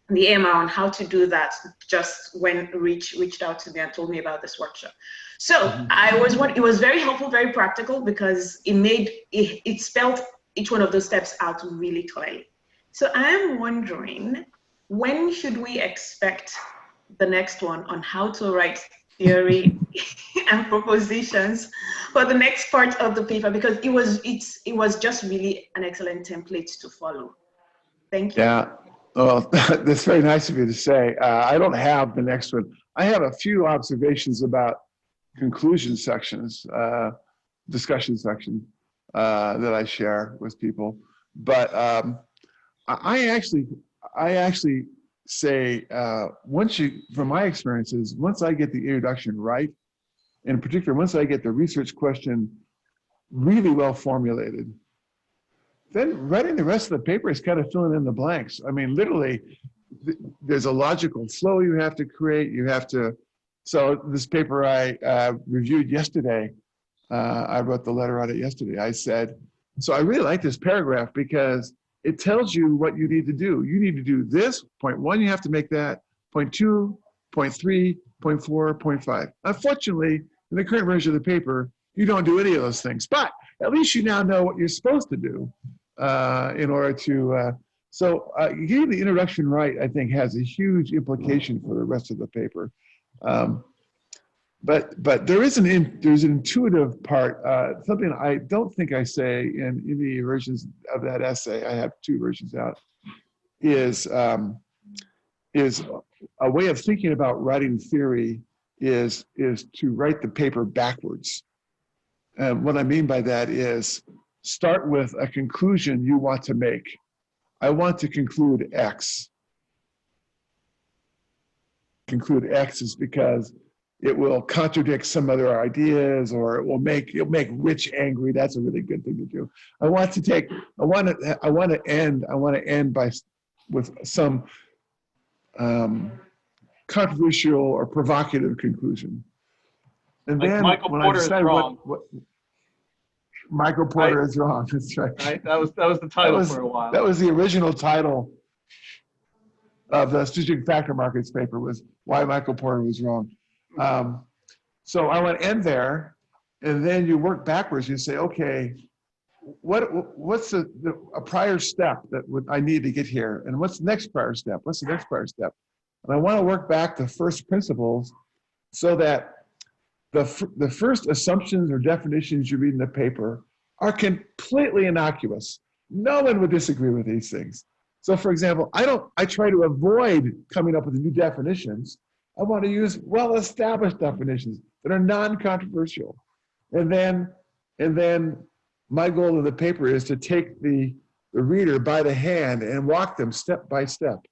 the AMR on how to do that just when Rich reached out to me and told me about this workshop. So it was very helpful, very practical, because it spelled each one of those steps out really clearly. So I'm wondering, when should we expect the next one on how to write theory and propositions for the next part of the paper? Because it was just really an excellent template to follow. Thank you. Yeah, well, that's very nice of you to say. I don't have the next one. I have a few observations about conclusion sections, discussion section that I share with people. But I actually say, from my experiences, once I get the introduction right, in particular, once I get the research question really well formulated, then writing the rest of the paper is kind of filling in the blanks. I mean, literally, there's a logical flow you have to create. You have to, so this paper I reviewed yesterday, I wrote the letter on it yesterday. I said, so I really like this paragraph because it tells you what you need to do. You need to do this. Point one, you have to make that. Point two, point three, point four, point five. Unfortunately, in the current version of the paper, you don't do any of those things. But at least you now know what you're supposed to do in order to. So getting the introduction right, I think, has a huge implication for the rest of the paper. But there's an intuitive part, something I don't think I say in the versions of that essay. I have two versions out. is a way of thinking about writing theory is to write the paper backwards. And what I mean by that is start with a conclusion you want to make. I want to conclude X. Conclude X is because it will contradict some other ideas, or it'll make Rich angry. That's a really good thing to do. I want to end with some controversial or provocative conclusion. And Like then Michael when Porter I is decide wrong. what Michael Porter Right. is wrong. That's right. Right? That was the title for a while. That was the original title of the Strategic Factor Markets paper, was why Michael Porter was wrong. So I want to end there, and then you work backwards. You say, okay, what's a prior step that I need to get here, and what's the next prior step? What's the next prior step? And I want to work back to first principles, so that the first assumptions or definitions you read in the paper are completely innocuous. No one would disagree with these things. So for example, I try to avoid coming up with new definitions. I want to use well-established definitions that are non-controversial. And then my goal in the paper is to take the reader by the hand and walk them step by step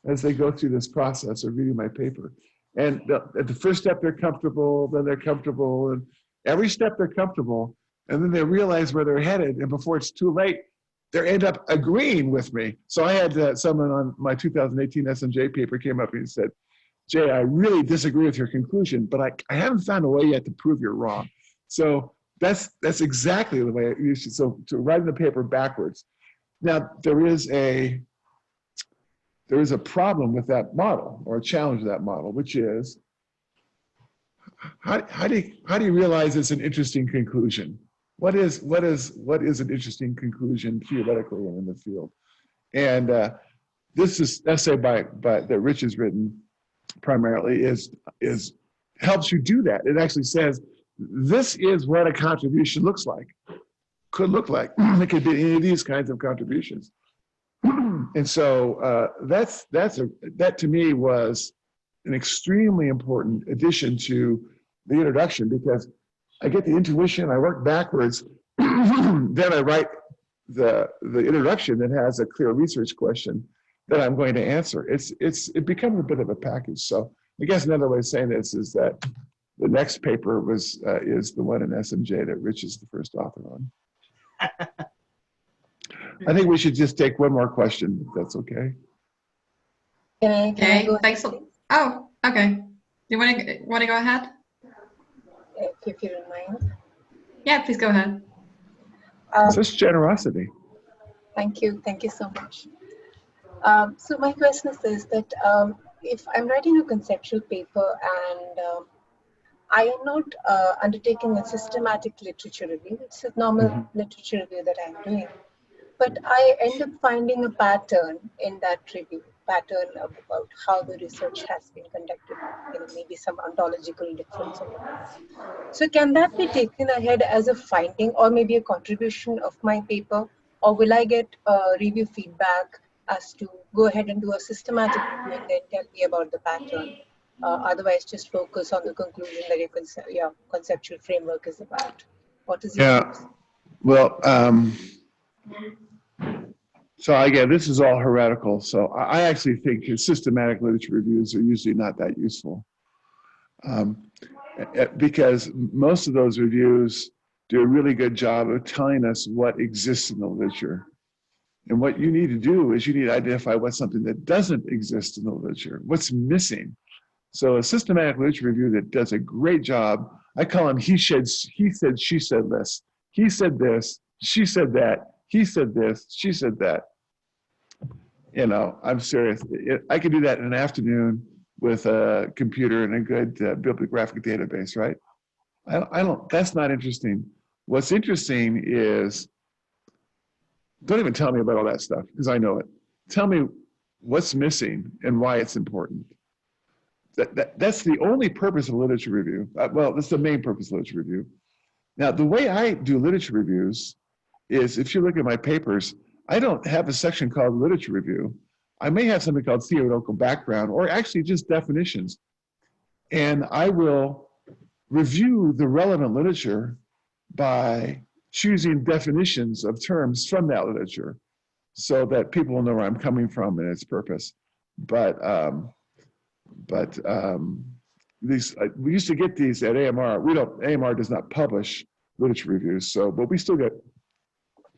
as they go through this process of reading my paper. And at the first step, they're comfortable, then they're comfortable, and every step they're comfortable, and then they realize where they're headed, and before it's too late, they end up agreeing with me. So I had someone on my 2018 SMJ paper came up and said, Jay, I really disagree with your conclusion, but I haven't found a way yet to prove you're wrong. So that's exactly the way you should, so to write the paper backwards. Now, there is a problem with that model, or a challenge to that model, which is, how do you realize it's an interesting conclusion? What is an interesting conclusion theoretically and in the field? And this is essay that Rich has written primarily is helps you do that. It actually says, this is what a contribution looks like, could look like. It could be any of these kinds of contributions. And so that to me was an extremely important addition to the introduction, because I get the intuition, I work backwards, then I write the introduction that has a clear research question that I'm going to answer. It becomes a bit of a package. So I guess another way of saying this is that the next paper is the one in SMJ that Rich is the first author on. I think we should just take one more question, if that's okay. Can I Okay, go thanks. ahead, please? Oh, okay. You want to go ahead? If you don't mind. Yeah, please go ahead. Such generosity. Thank you so much. So my question is that if I'm writing a conceptual paper and I am not undertaking a systematic literature review, it's a normal literature review that I'm doing, but I end up finding a pattern in that review, pattern about how the research has been conducted, maybe some ontological difference. So can that be taken ahead as a finding or maybe a contribution of my paper, or will I get review feedback as to go ahead and do a systematic review and then tell me about the pattern? Otherwise, just focus on the conclusion that your conceptual framework is about. What is your views? Well, so again, this is all heretical. So I actually think systematic literature reviews are usually not that useful, because most of those reviews do a really good job of telling us what exists in the literature. And what you need to do is you need to identify what's something that doesn't exist in the literature, what's missing. So a systematic literature review that does a great job, I call them he said, she said list. He said this, she said that, he said this, she said that. I'm serious. I could do that in an afternoon with a computer and a good bibliographic database, right? That's not interesting. What's interesting is, don't even tell me about all that stuff, because I know it. Tell me what's missing and why it's important. That's the only purpose of literature review. Well, that's the main purpose of literature review. Now, the way I do literature reviews is, if you look at my papers, I don't have a section called literature review. I may have something called theoretical background, or actually just definitions. And I will review the relevant literature by choosing definitions of terms from that literature so that people will know where I'm coming from and its purpose. But we used to get these at AMR. AMR does not publish literature reviews, but we still get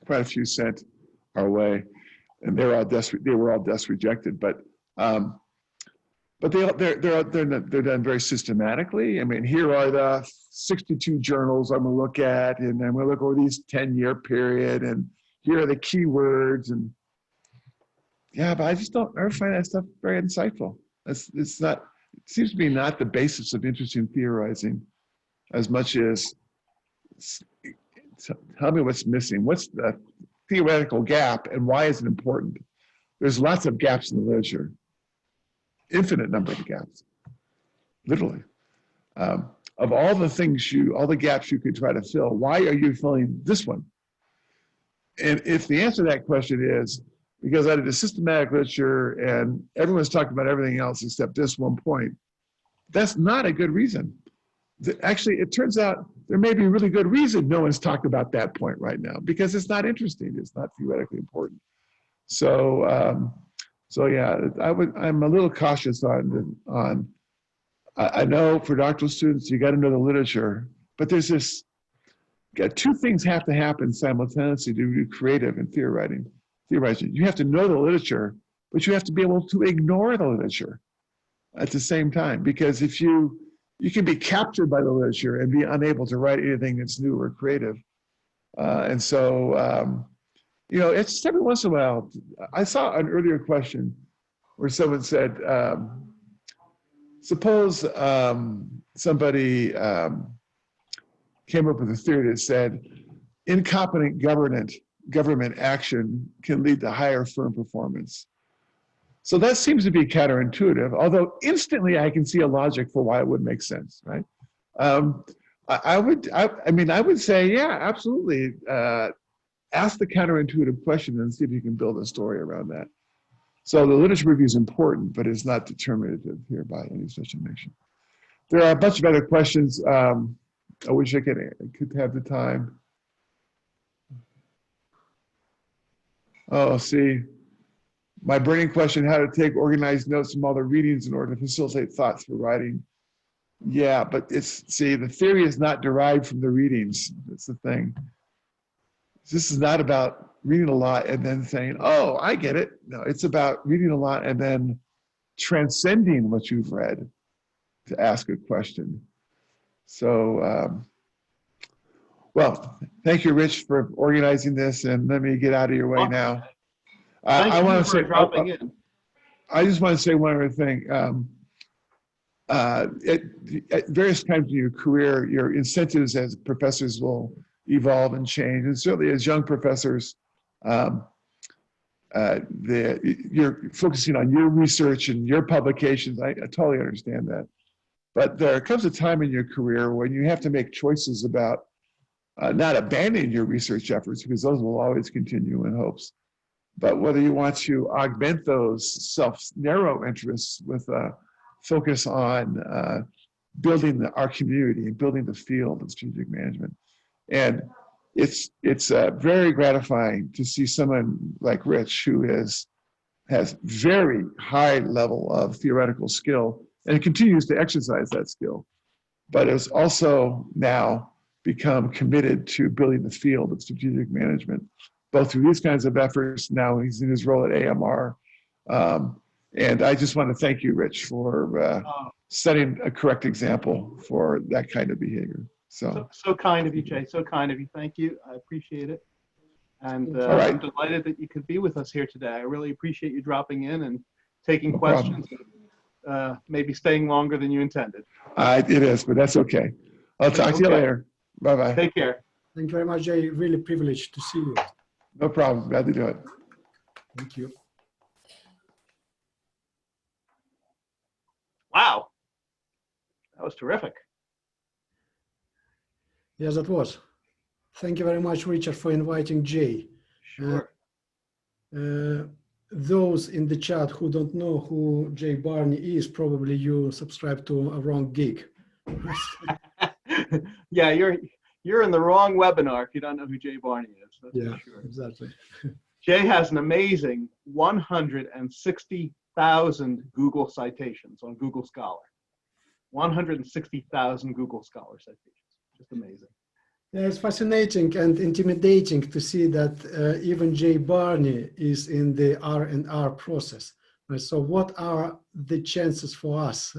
quite a few sent our way, and they were all desk rejected. But they're done very systematically. I mean, here are the 62 journals I'm going to look at, and I'm going to look over these 10-year period, and here are the keywords, and yeah, but I just don't ever find that stuff very insightful. It's not. It seems to be not the basis of interesting theorizing, as much as tell me what's missing. What's the theoretical gap, and why is it important? There's lots of gaps in the literature. Infinite number of gaps, literally. Of all the things all the gaps you could try to fill, why are you filling this one? And if the answer to that question is, because I did a systematic literature and everyone's talking about everything else except this one point, that's not a good reason. Actually, it turns out there may be a really good reason no one's talked about that point right now, because it's not interesting, it's not theoretically important. So yeah, I'm a little cautious on. I know for doctoral students, you got to know the literature, but there's two things have to happen simultaneously to be creative in theorizing. You have to know the literature, but you have to be able to ignore the literature at the same time, because if you can be captured by the literature and be unable to write anything that's new or creative. And so, it's just every once in a while. I saw an earlier question where someone said, suppose somebody came up with a theory that said incompetent government action can lead to higher firm performance. So that seems to be counterintuitive, although instantly I can see a logic for why it would make sense, right? I would say, yeah, absolutely. Ask the counterintuitive question and see if you can build a story around that. So the literature review is important, but it's not determinative here by any stretch of the imagination. There are a bunch of other questions. I wish I could have the time. Oh, see, my burning question: how to take organized notes from all the readings in order to facilitate thoughts for writing. Yeah, but the theory is not derived from the readings. That's the thing. This is not about reading a lot and then saying, oh, I get it. No, it's about reading a lot and then transcending what you've read to ask a question. So, well, thank you, Rich, for organizing this, and let me get out of your way now. I want to say, dropping in. I just want to say one other thing. At various times in your career, your incentives as professors will evolve and change, and certainly as young professors, you're focusing on your research and your publications. I totally understand that. But there comes a time in your career when you have to make choices about not abandoning your research efforts, because those will always continue in hopes, but whether you want to augment those narrow interests with a focus on building our community and building the field of strategic management. And it's very gratifying to see someone like Rich, who has very high level of theoretical skill and continues to exercise that skill, but has also now become committed to building the field of strategic management, both through these kinds of efforts. Now he's in his role at AMR. And I just want to thank you, Rich, for setting a correct example for that kind of behavior. So kind of you, Jay. So kind of you. Thank you. I appreciate it. And right. I'm delighted that you could be with us here today. I really appreciate you dropping in and taking questions. Maybe staying longer than you intended. It is, but that's okay. I'll talk to you later. Bye-bye. Take care. Thank you very much, Jay. Really privileged to see you. No problem. Glad to do it. Thank you. Wow. That was terrific. Yes, that was. Thank you very much, Richard, for inviting Jay. Sure. those in the chat who don't know who Jay Barney is, probably you subscribe to a wrong gig. Yeah, you're in the wrong webinar if you don't know who Jay Barney is. That's Yeah, for sure. exactly. Jay has an amazing 160,000 Google citations on Google Scholar. 160,000 Google Scholar citations. Just amazing. Yeah, it's fascinating and intimidating to see that even Jay Barney is in the R&R process. Right? So what are the chances for us?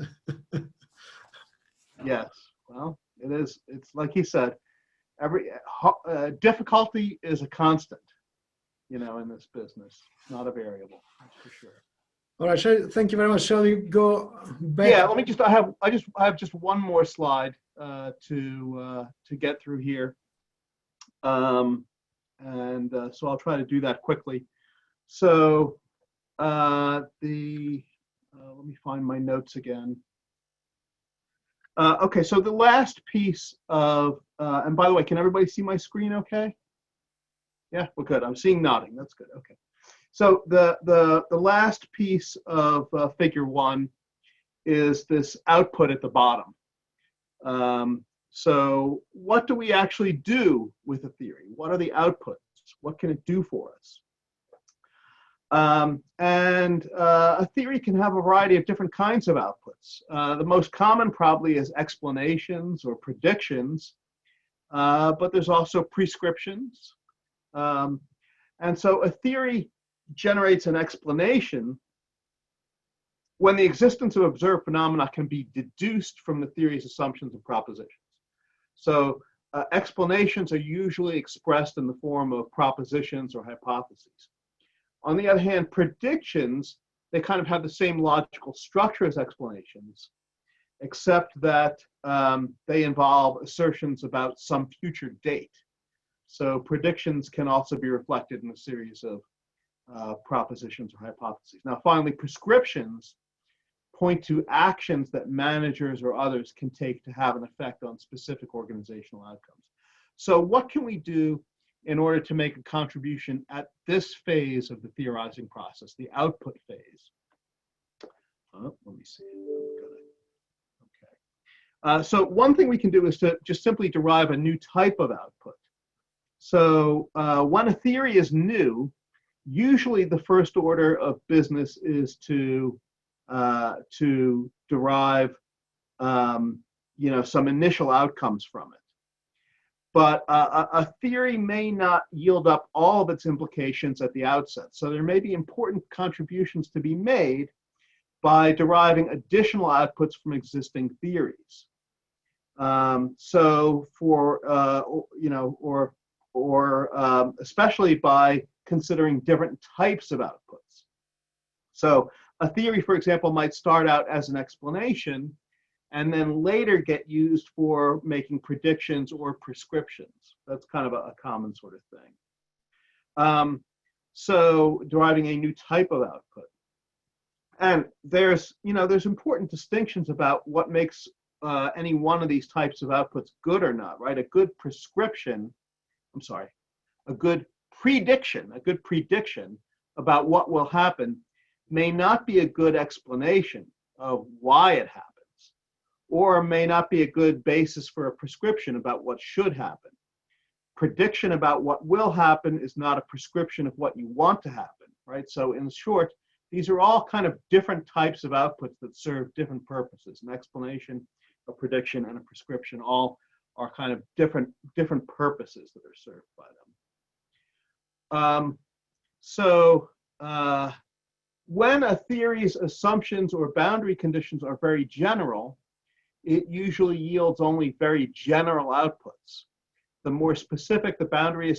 Yes, well, it is. It's like he said, every difficulty is a constant, you know, in this business, not a variable. That's for sure. All right, thank you very much. Shall we go back? Yeah, let me just. I have just one more slide to get through here, so I'll try to do that quickly. So let me find my notes again. Okay, so the last piece of, and by the way, can everybody see my screen okay? Yeah, well, good. I'm seeing nodding. That's good. Okay. So the last piece of figure 1 is this output at the bottom. So what do we actually do with a theory? What are the outputs? What can it do for us? A theory can have a variety of different kinds of outputs. The most common probably is explanations or predictions, but there's also prescriptions. And so a theory generates an explanation when the existence of observed phenomena can be deduced from the theory's assumptions and propositions. So explanations are usually expressed in the form of propositions or hypotheses. On the other hand, predictions, they kind of have the same logical structure as explanations, except that they involve assertions about some future date. So predictions can also be reflected in a series of propositions or hypotheses. Now, finally, prescriptions point to actions that managers or others can take to have an effect on specific organizational outcomes. So what can we do in order to make a contribution at this phase of the theorizing process, the output phase? Let me see. Okay. So one thing we can do is to just simply derive a new type of output. So when a theory is new, usually the first order of business is to derive some initial outcomes from it. But a theory may not yield up all of its implications at the outset. So there may be important contributions to be made by deriving additional outputs from existing theories. So for, especially by considering different types of outputs. So a theory, for example, might start out as an explanation and then later get used for making predictions or prescriptions. That's kind of a common sort of thing. So deriving a new type of output. And there's important distinctions about what makes any one of these types of outputs good or not, right? A good prediction about what will happen may not be a good explanation of why it happens, or may not be a good basis for a prescription about what should happen. Prediction about what will happen is not a prescription of what you want to happen, right? So in short, these are all kind of different types of outputs that serve different purposes. An explanation, a prediction, and a prescription all are kind of different purposes that are served by them. When a theory's assumptions or boundary conditions are very general, it usually yields only very general outputs. The more specific the boundary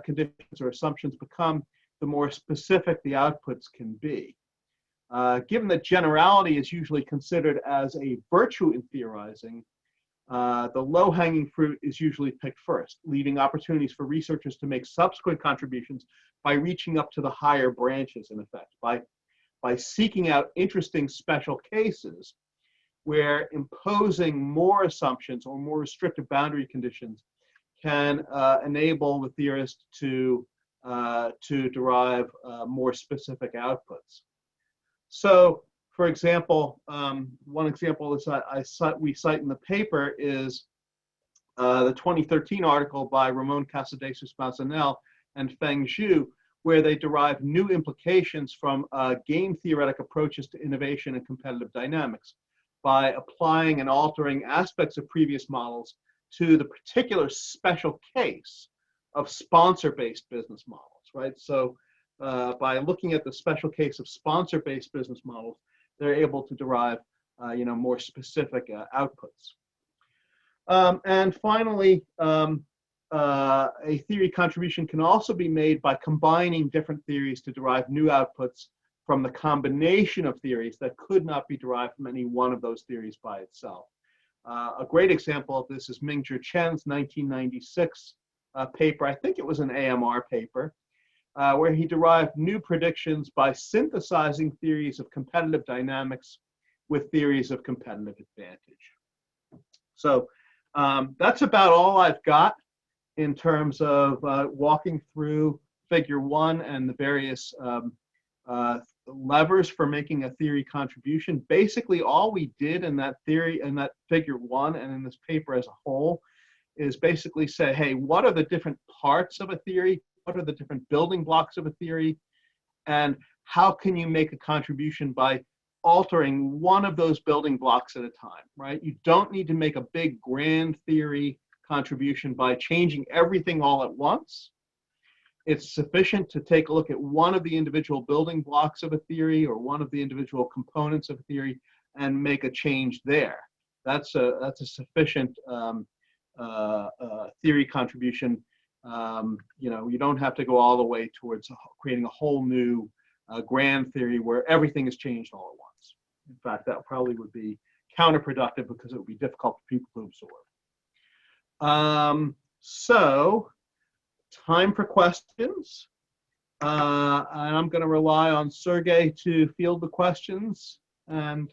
conditions or assumptions become, the more specific the outputs can be. Given that generality is usually considered as a virtue in theorizing, the low-hanging fruit is usually picked first, leaving opportunities for researchers to make subsequent contributions by reaching up to the higher branches, in effect, by seeking out interesting special cases where imposing more assumptions or more restrictive boundary conditions can enable the theorist to to derive more specific outputs. So, for example, one example is we cite in the paper is the 2013 article by Ramon Casadesus-Mazanel and Feng Zhu, where they derive new implications from game theoretic approaches to innovation and competitive dynamics by applying and altering aspects of previous models to the particular special case of sponsor-based business models, right? So by looking at the special case of sponsor-based business models, they're able to derive more specific outputs. And finally, a theory contribution can also be made by combining different theories to derive new outputs from the combination of theories that could not be derived from any one of those theories by itself. A great example of this is Mingzhi Chen's 1996 paper, I think it was an AMR paper, where he derived new predictions by synthesizing theories of competitive dynamics with theories of competitive advantage. So that's about all I've got in terms of walking through figure 1 and the various levers for making a theory contribution. Basically, all we did in that theory, in that figure 1 and in this paper as a whole, is basically say, hey, what are the different parts of a theory? What are the different building blocks of a theory? And how can you make a contribution by altering one of those building blocks at a time, right? You don't need to make a big grand theory contribution by changing everything all at once. It's sufficient to take a look at one of the individual building blocks of a theory or one of the individual components of a theory and make a change there. That's a sufficient theory contribution. You don't have to go all the way towards creating a whole new grand theory where everything is changed all at once. In fact, that probably would be counterproductive because it would be difficult for people to absorb. So, time for questions. And I'm going to rely on Sergey to field the questions and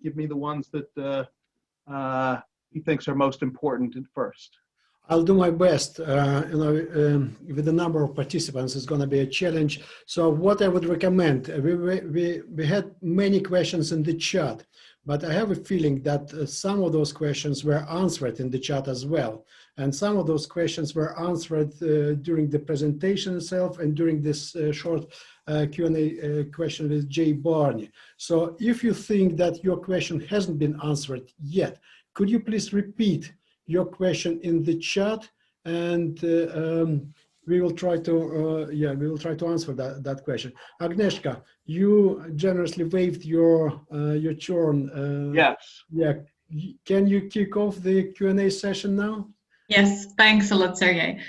give me the ones that he thinks are most important at first. I'll do my best. With the number of participants, it's going to be a challenge. So what I would recommend, we had many questions in the chat, but I have a feeling that some of those questions were answered in the chat as well. And some of those questions were answered during the presentation itself and during this short Q&A question with Jay Barney. So if you think that your question hasn't been answered yet, could you please repeat your question in the chat, and we will try to answer that question. Agnieszka, you generously waived your turn. Yes. Yeah. Can you kick off the Q&A session now? Yes, thanks a lot, Sergey.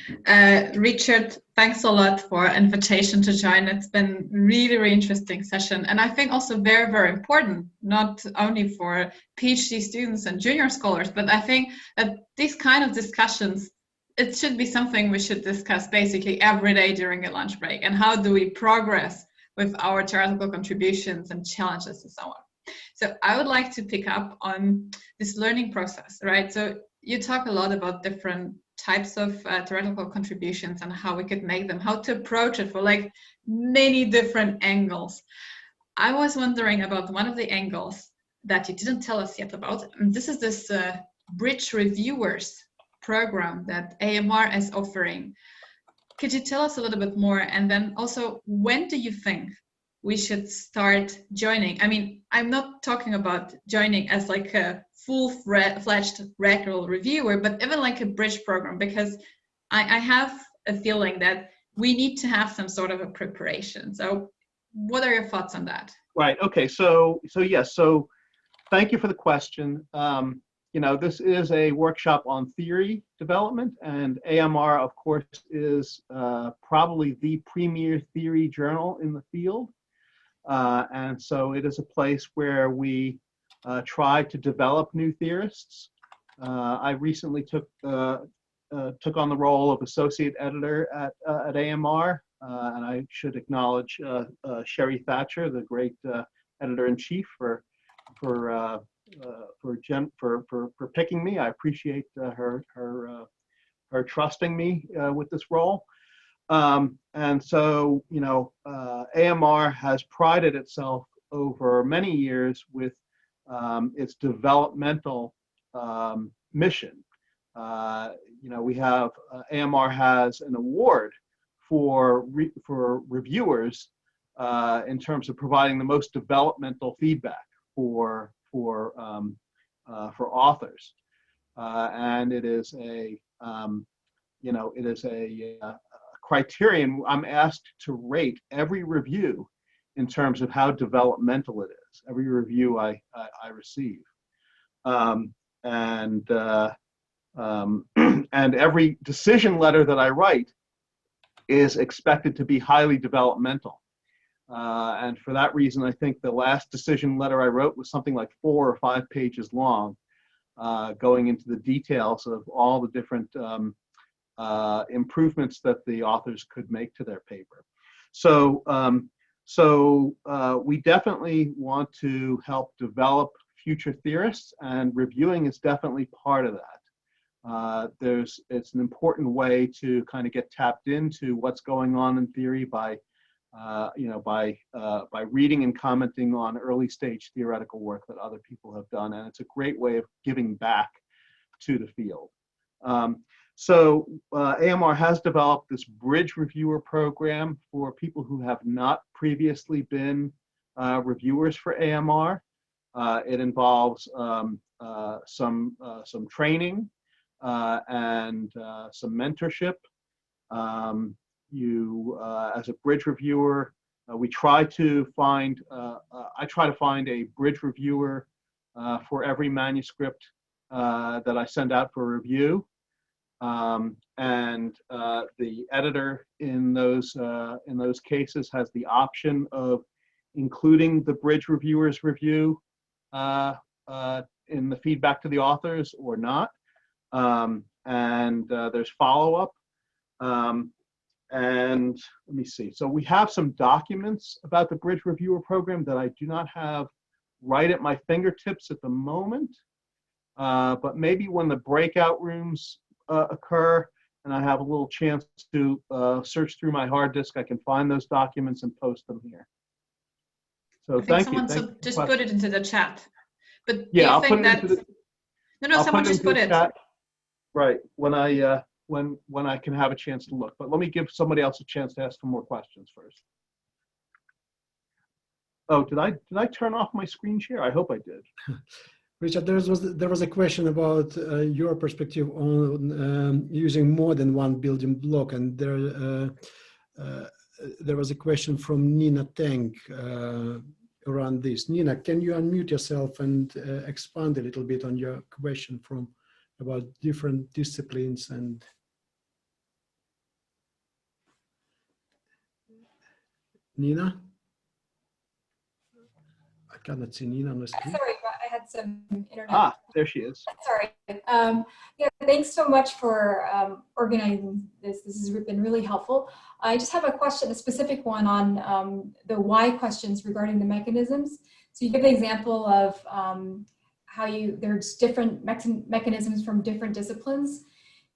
Richard, thanks a lot for invitation to join. It's been really interesting session, and I think also very, very important, not only for PhD students and junior scholars, but I think that these kind of discussions, it should be something we should discuss basically every day during a lunch break. And how do we progress with our theoretical contributions and challenges and so on. So I would like to pick up on this learning process, right? So you talk a lot about different types of theoretical contributions and how we could make them, how to approach it for like many different angles. I was wondering about one of the angles that you didn't tell us yet about. And this is this Bridge Reviewers program that AMR is offering. Could you tell us a little bit more? And then also, when do you think we should start joining? I mean, I'm not talking about joining as like a full-fledged regular reviewer, but even like a bridge program, because I have a feeling that we need to have some sort of a preparation. So what are your thoughts on that? Right, okay, so yes, so thank you for the question. This is a workshop on theory development, and AMR, of course, is probably the premier theory journal in the field. And so it is a place where we try to develop new theorists. I recently took on the role of associate editor at AMR, and I should acknowledge Sherry Thatcher, the great editor-in-chief, for picking me. I appreciate her her trusting me with this role. And so, you know, AMR has prided itself over many years with its developmental mission. You know, we have AMR has an award for reviewers in terms of providing the most developmental feedback for authors, and it is a you know, it is a criterion. I'm asked to rate every review in terms of how developmental it is. Every review I receive, and every decision letter that I write is expected to be highly developmental. And for that reason, I think the last decision letter I wrote was something like 4 or 5 pages long, going into the details of all the different improvements that the authors could make to their paper. So, we definitely want to help develop future theorists, and reviewing is definitely part of that. It's an important way to kind of get tapped into what's going on in theory by reading and commenting on early stage theoretical work that other people have done, and it's a great way of giving back to the field. So AMR has developed this bridge reviewer program for people who have not previously been reviewers for AMR. It involves some training and some mentorship. As a bridge reviewer, we try to find, I try to find a bridge reviewer for every manuscript that I send out for review. And the editor in those cases has the option of including the bridge reviewer's review in the feedback to the authors or not. And there's follow-up. And let me see. So we have some documents about the bridge reviewer program that I do not have right at my fingertips at the moment. But maybe when the breakout rooms occur and I have a little chance to search through my hard disk, I can find those documents and post them here. So thank you. Just put it into the chat. But yeah, I'll think put that... it into the, No, someone just put it. Chat. Right, when I can have a chance to look. But let me give somebody else a chance to ask some more questions first. Oh, did I turn off my screen share? I hope I did. Richard, there was a question about your perspective on using more than one building block, and there was a question from Nina Tang around this. Nina, can you unmute yourself and expand a little bit on your question from about different disciplines and Nina? I cannot see Nina on the screen. Sorry, I had some internet. Ah, there she is. Sorry. Yeah, thanks so much for organizing this. This has been really helpful. I just have a question, a specific one on the why questions regarding the mechanisms. So you give the example of how there's different mechanisms from different disciplines.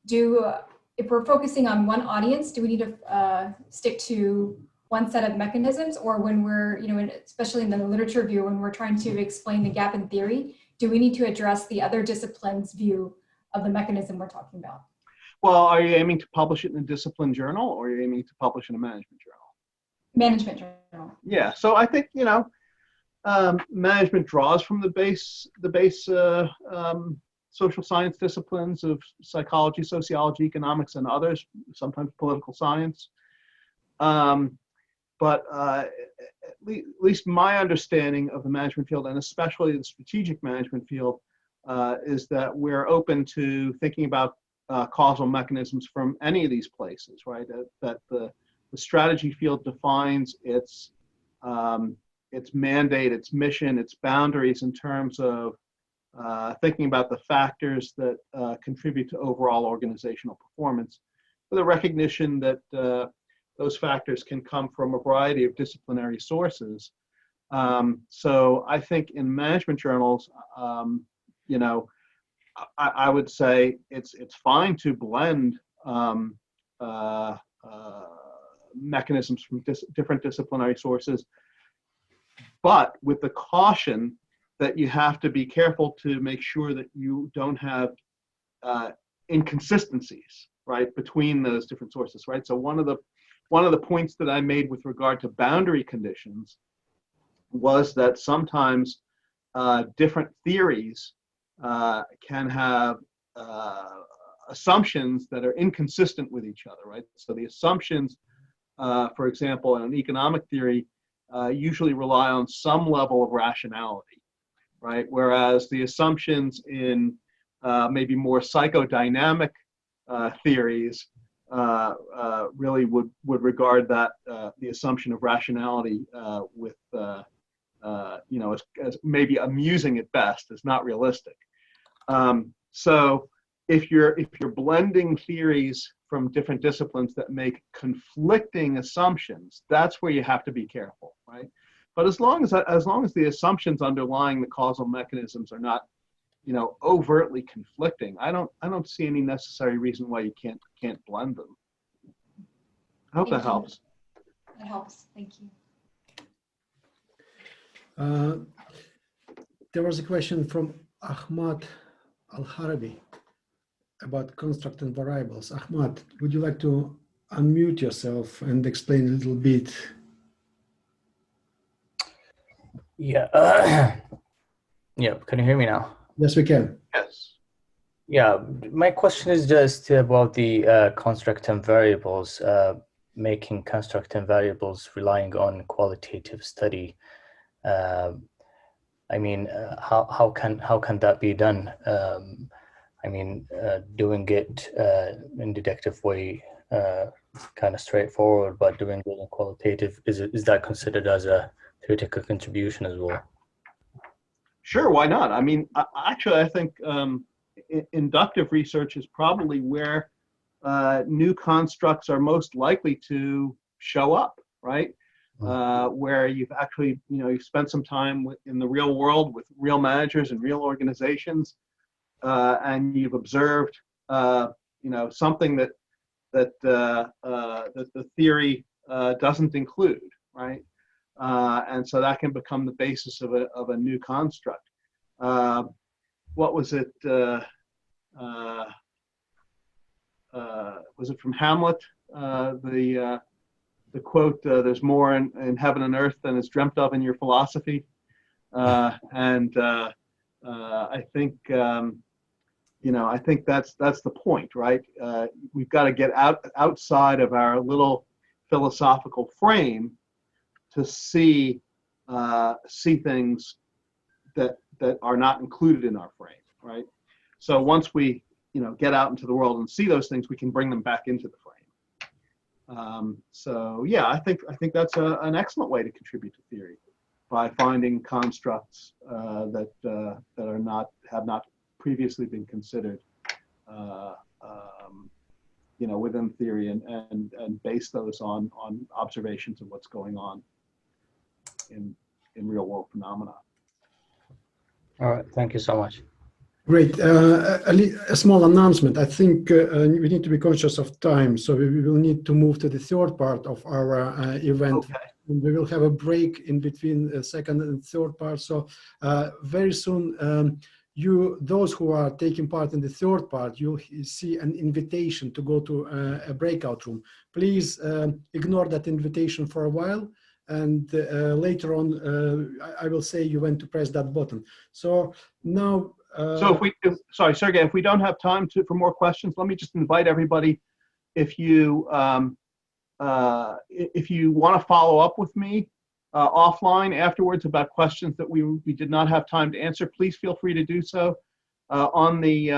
If we're focusing on one audience, do we need to stick to one set of mechanisms, or when we're, especially in the literature view, when we're trying to explain the gap in theory, do we need to address the other discipline's view of the mechanism we're talking about? Well, are you aiming to publish it in a discipline journal, or are you aiming to publish in a management journal? Management journal. Yeah, so I think, management draws from the base social science disciplines of psychology, sociology, economics, and others, sometimes political science. But at least my understanding of the management field, and especially the strategic management field, is that we're open to thinking about causal mechanisms from any of these places, right? That the strategy field defines its mandate, its mission, its boundaries in terms of thinking about the factors that contribute to overall organizational performance, with a recognition that those factors can come from a variety of disciplinary sources. So I think in management journals, I would say it's fine to blend mechanisms from different disciplinary sources, but with the caution that you have to be careful to make sure that you don't have inconsistencies, right, between those different sources, right? So one of the points that I made with regard to boundary conditions was that sometimes different theories can have assumptions that are inconsistent with each other, right? So the assumptions, for example, in an economic theory, usually rely on some level of rationality, right? Whereas the assumptions in maybe more psychodynamic theories really would regard that the assumption of rationality with you know, as maybe amusing at best, is not realistic. So if you're blending theories from different disciplines that make conflicting assumptions, that's where you have to be careful, right? But as long as the assumptions underlying the causal mechanisms are not, you know, overtly conflicting, I don't see any necessary reason why you can't blend them. I hope that helps. That helps. Thank you. There was a question from Ahmad Al-Harabi about construct and variables. Ahmad, would you like to unmute yourself and explain a little bit? Yeah. Yeah. Can you hear me now? Yes, we can. Yes. Yeah. My question is just about the construct and variables, making construct and variables relying on qualitative study. I mean, how can that be done? I mean, doing it in deductive way, kind of straightforward, but doing it in qualitative, is that considered as a theoretical contribution as well? Sure, why not? I mean, actually, I think inductive research is probably where new constructs are most likely to show up, right? Where you've actually, you know, you've spent some time in the real world with real managers and real organizations, and you've observed, you know, something that the theory doesn't include, right? And so that can become the basis of a new construct. What was it? Was it from Hamlet? The quote, "There's more in heaven and earth than is dreamt of in your philosophy," and I think you know, I think that's the point, right? We've got to get outside of our little philosophical frame to see things that are not included in our frame, right? So once we, you know, get out into the world and see those things, we can bring them back into the frame. So yeah, I think that's an excellent way to contribute to theory, by finding constructs that have not previously been considered, you know, within theory, and base those on observations of what's going on in real world phenomena. All right, thank you so much. Great. A small announcement. I think we need to be conscious of time, so we will need to move to the third part of our event. Okay. We will have a break in between the second and third part. So very soon, those who are taking part in the third part, you'll see an invitation to go to a breakout room. Please ignore that invitation for a while, and later on, I will say you went to press that button. So now. So sorry, Sergey, if we don't have time for more questions, let me just invite everybody, if you want to follow up with me offline afterwards about questions that we did not have time to answer, please feel free to do so on the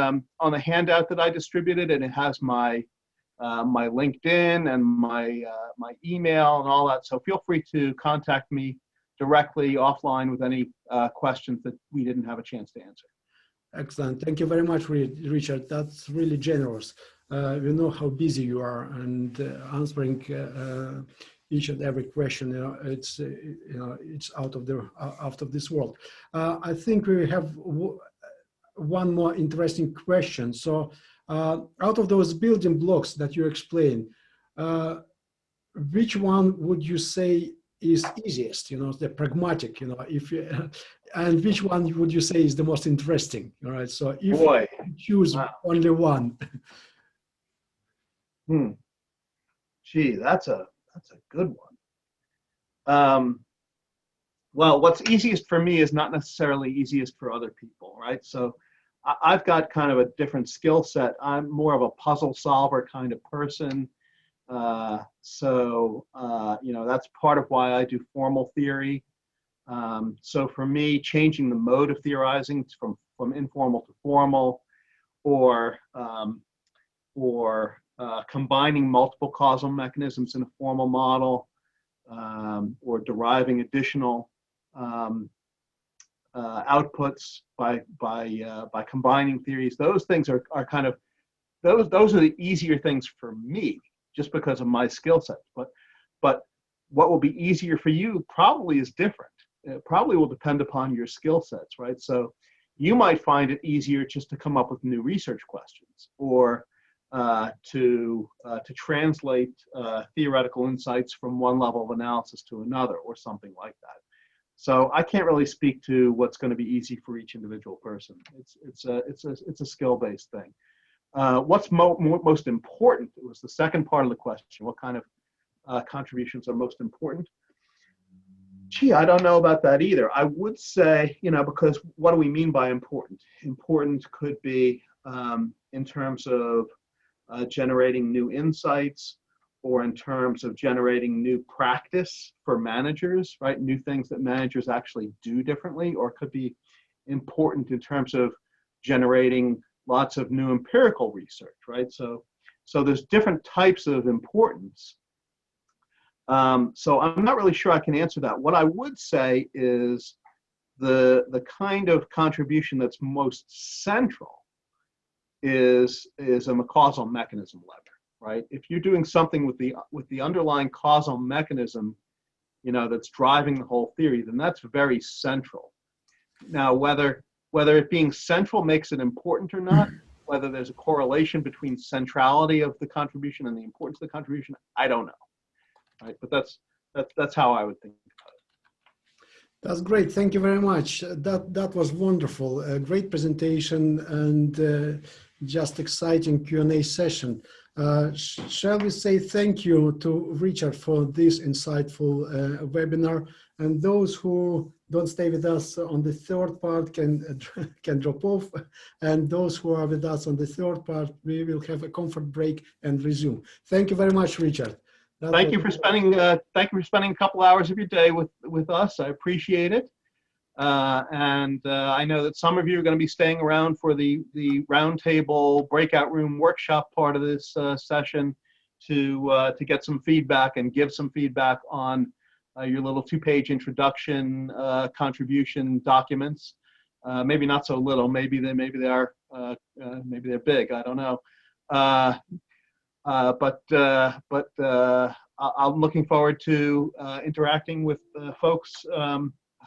handout that I distributed, and it has my my LinkedIn and my email and all that. So feel free to contact me directly offline with any questions that we didn't have a chance to answer. Excellent. Thank you very much, Richard. That's really generous. We know how busy you are, and answering each and every question, you know, it's out of this world. I think we have one more interesting question. So out of those building blocks that you explained, which one would you say is easiest, the pragmatic, if you, and which one would you say is the most interesting? All right, so if you choose only one. Gee, that's a good one. Well, what's easiest for me is not necessarily easiest for other people, right? So I've got kind of a different skill set. I'm more of a puzzle solver kind of person. That's part of why I do formal theory. So for me, changing the mode of theorizing from informal to formal, or combining multiple causal mechanisms in a formal model, or deriving additional outputs by combining theories. Those things are kind of those are the easier things for me, just because of my skill set. But what will be easier for you probably is different. It probably will depend upon your skill sets, right? So you might find it easier just to come up with new research questions, or to translate theoretical insights from one level of analysis to another, or something like that. So I can't really speak to what's going to be easy for each individual person. It's a skill-based thing. What's most important was the second part of the question. What kind of contributions are most important? Gee, I don't know about that either. I would say, because what do we mean by important? Important could be in terms of generating new insights, or in terms of generating new practice for managers, right? New things that managers actually do differently, or it could be important in terms of generating lots of new empirical research, right? So there's different types of importance. So I'm not really sure I can answer that. What I would say is the kind of contribution that's most central is a causal mechanism lever, right? If you're doing something with the underlying causal mechanism, that's driving the whole theory, then that's very central. Now, whether it being central makes it important or not, whether there's a correlation between centrality of the contribution and the importance of the contribution, I don't know. Right, but that's how I would think about it. That's great. Thank you very much. That was wonderful. A great presentation and just exciting Q&A session. Shall we say thank you to Richard for this insightful webinar, and those who don't stay with us on the third part can drop off, and those who are with us on the third part, we will have a comfort break and resume. Thank you very much, Richard. Thank you for spending a couple hours of your day with us. I appreciate it. I know that some of you are going to be staying around for the roundtable breakout room workshop part of this session to get some feedback and give some feedback on your little 2-page introduction contribution documents. Maybe not so little. Maybe they're big. I don't know. I'm looking forward to interacting with folks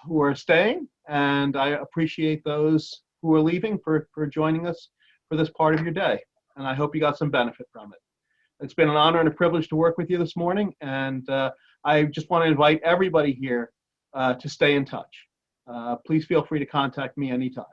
who are staying, and I appreciate those who are leaving for joining us for this part of your day. And I hope you got some benefit from it. It's been an honor and a privilege to work with you this morning, and I just want to invite everybody here to stay in touch. Please feel free to contact me anytime.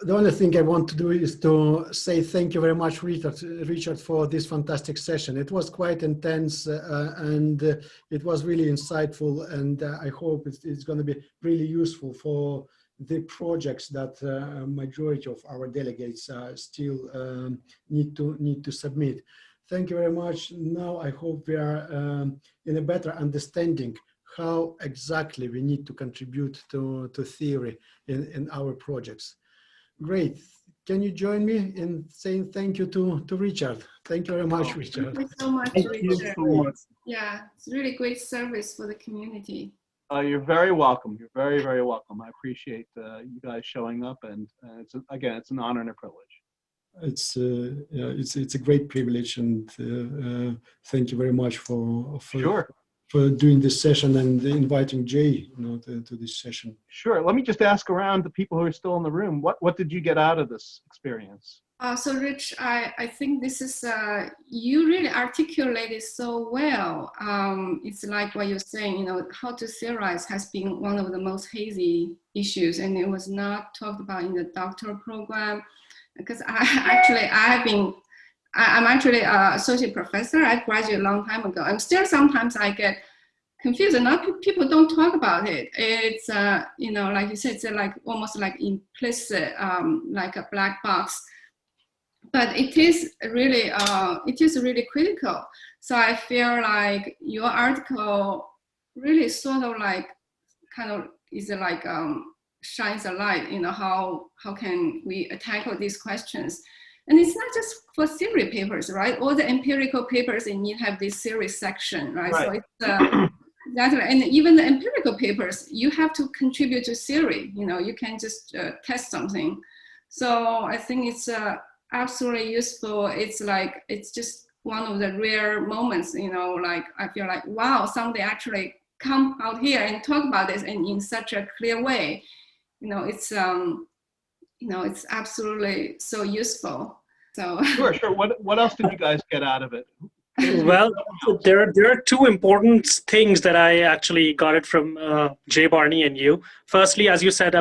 The only thing I want to do is to say thank you very much, Richard, for this fantastic session. It was quite intense and it was really insightful, and I hope it's going to be really useful for the projects that majority of our delegates still need to submit. Thank you very much. Now I hope we are in a better understanding how exactly we need to contribute to theory in our projects. Great. Can you join me in saying thank you to Richard? Thank you very much, Richard. Thank you so much, Richard. Yeah, it's really great service for the community. You're very welcome. You're very, very welcome. I appreciate you guys showing up, and it's an honor and a privilege. It's a great privilege, and thank you very much for Sure. for doing this session and inviting Jay, to this session. Sure. Let me just ask around the people who are still in the room. What did you get out of this experience? So Rich, I think this is, you really articulated so well. It's like what you're saying, how to theorize has been one of the most hazy issues, and it was not talked about in the doctoral program, because I'm actually an associate professor. I graduated a long time ago. And still sometimes I get confused, and people don't talk about it. It's, like you said, it's like almost like implicit, like a black box. But it is really critical. So I feel like your article really sort of like kind of is like shines a light, how can we tackle these questions. And it's not just for theory papers, right? All the empirical papers, they need to have this theory section, right? So it's exactly, and even the empirical papers, you have to contribute to theory. You can just test something. So I think it's absolutely useful. It's just one of the rare moments, like I feel like, wow, somebody actually come out here and talk about this and in such a clear way. It's it's absolutely so useful. So sure. What else did you guys get out of it? Well, there are two important things that I actually got it from Jay, Barney, and you. Firstly, as you said,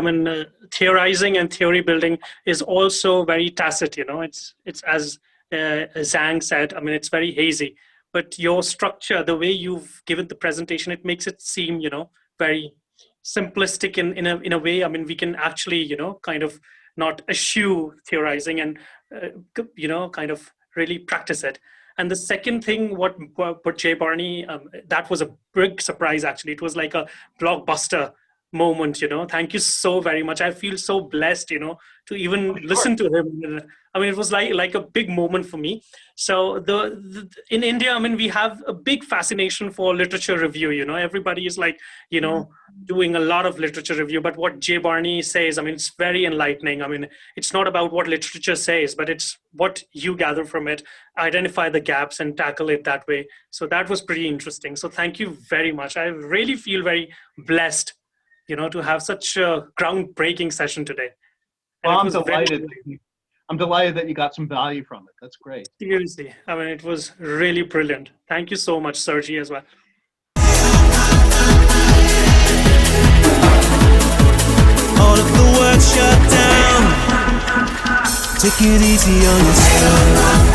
theorizing and theory building is also very tacit. It's as Zhang said. It's very hazy. But your structure, the way you've given the presentation, it makes it seem very simplistic in a way. We can actually kind of not eschew theorizing and kind of really practice it. And the second thing, what Jay, Barney, that was a big surprise, actually. It was like a blockbuster moment, Thank you so very much. I feel so blessed, to even listen to him. It was like a big moment for me. So in India, we have a big fascination for literature review, Everybody is like, doing a lot of literature review. But what Jay Barney says, it's very enlightening. It's not about what literature says, but it's what you gather from it, identify the gaps and tackle it that way. So that was pretty interesting. So thank you very much. I really feel very blessed, to have such a groundbreaking session today. Well, I'm delighted. I'm delighted that you got some value from it. That's great. Seriously. It was really brilliant. Thank you so much, Sergi, as well. All of the work shut down. Take it easy on yourself.